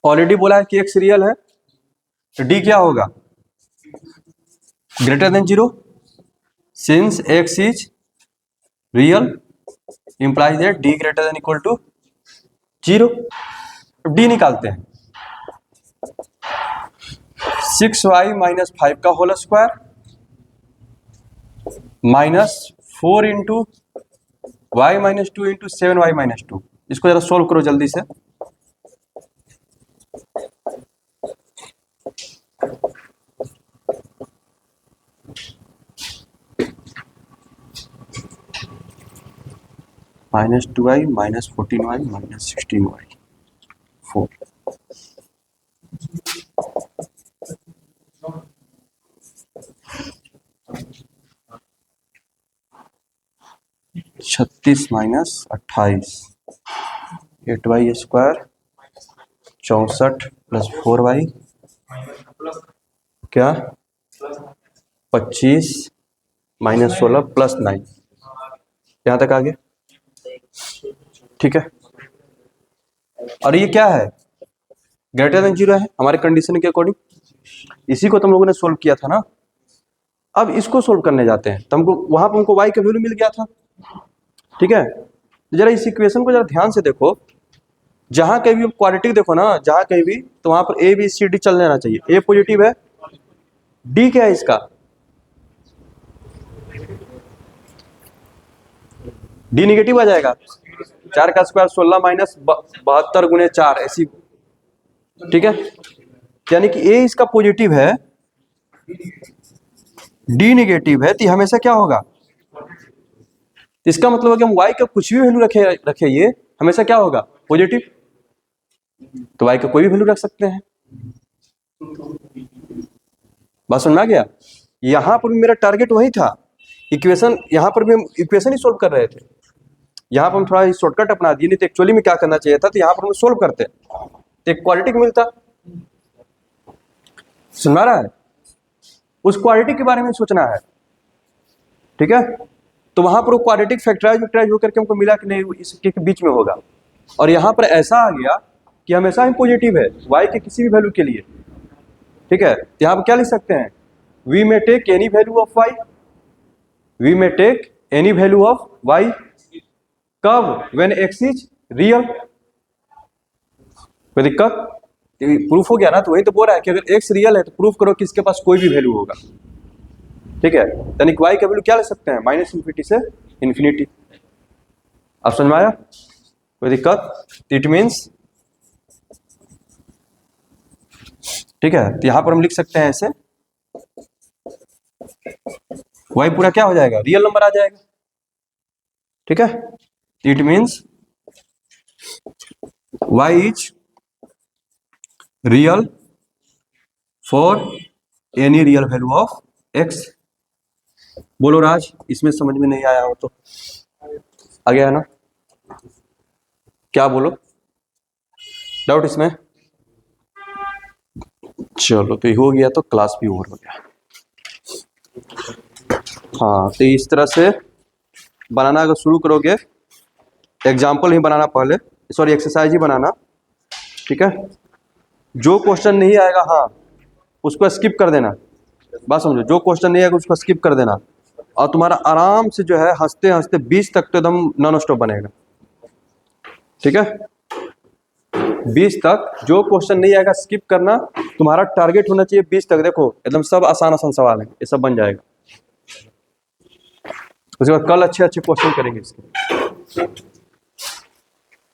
ऑलरेडी बोला है कि x रियल है तो d क्या होगा? Greater than 0, since x is real implies that d greater than equal to 0। d निकालते हैं, 6y माइनस 5 का whole square -4 into y minus 2 into 7y minus 2। इसको जरा सोल्व करो जल्दी से। -2y minus 14y minus 16y 4। छत्तीस minus 28 8y square 64 plus 4y क्या 25 माइनस 16 प्लस 9। यहां तक आ गया? ठीक है, और ये क्या है? ग्रेटर देन 0 है हमारे कंडीशन के अकॉर्डिंग। इसी को तुम लोगों ने सोल्व किया था ना। अब इसको सोल्व करने जाते हैं, तुमको वहां पर हमको y का वैल्यू मिल गया था। ठीक है, जरा इस इक्वेशन को जरा ध्यान से देखो। जहां कहीं भी क्वाड्रेटिक देखो ना, जहां कहीं भी, तो वहां पर a b c d चल जाना चाहिए। a पॉजिटिव है, d क्या है इसका? d निगेटिव आ जाएगा। 4 का स्क्वायर 16 माइनस 72 गुणे 4 ऐसी। ठीक है, यानी कि a इसका पॉजिटिव है, d निगेटिव है, तो हमेशा क्या होगा? इसका मतलब है कि हम y का कुछ भी वैल्यू रखे ये हमेशा क्या होगा? पॉजिटिव। तो y का कोई भी वैल्यू रख सकते हैं। बात समझ में आ गया? यहां पर भी मेरा टारगेट वही था, इक्वेशन, यहां पर भी हम इक्वेशन ही सोल्व कर रहे थे। यहां पर हम थोड़ा शॉर्टकट अपना दिए, नहीं तो एक्चुअली में क्या करना चाहिए था, तो यहां पर हम सोल्व करते तो एक क्वाड्रेटिक मिलता। सुन रहा है? उस क्वाड्रेटिक के बारे में सोचना है। ठीक है, तो वहां पर वो क्वाड्रेटिक फैक्टराइज होकर के हमको मिला कि नहीं इसके बीच में होगा। और यहां पर ऐसा आ गया कि हमेशा ही पॉजिटिव है y के किसी भी वैल्यू के लिए। ठीक है, तो यहां पर क्या लिख सकते हैं? We may take any value of y, we may take any value of y कब, व्हेन एक्स इज रियल। कोई दिक्कत? प्रूफ हो गया ना। तो वही तो बोल रहा है कि अगर एक्स रियल है तो प्रूफ करो कि इसके पास कोई भी वैल्यू होगा। ठीक है, यानी वाई का वैल्यू क्या ले सकते हैं, माइनस इन्फिनिटी से इन्फिनिटी। आप समझ में आया? कोई दिक्कत? इट मीन्स, ठीक है, तो यहां पर हम लिख सकते हैं ऐसे, वाई पूरा क्या हो जाएगा, रियल नंबर आ जाएगा। ठीक है, it means y is real for any real value of x. बोलो राज, इसमें समझ में नहीं आया हो तो आ गया है ना? क्या बोलो, डाउट इसमें? चलो, तो ये हो गया तो क्लास भी ओवर हो गया। हाँ, तो इस तरह से बनाना अगर शुरू करोगे, एग्जाम्पल ही बनाना पहले, सॉरी एक्सरसाइज ही बनाना। ठीक है, जो क्वेश्चन नहीं आएगा हाँ उसको स्किप कर देना। बात समझो, जो क्वेश्चन नहीं आएगा उसको स्किप कर देना, और तुम्हारा आराम से जो है हंसते हंसते 20 तक तो एकदम नॉन स्टॉप बनेगा। ठीक है, 20 तक जो क्वेश्चन नहीं आएगा स्किप करना। तुम्हारा टारगेट होना चाहिए 20 तक। देखो एकदम सब आसान आसान सवाल है, ये सब बन जाएगा। उसके बाद कल अच्छे अच्छे क्वेश्चन करेंगे इसके।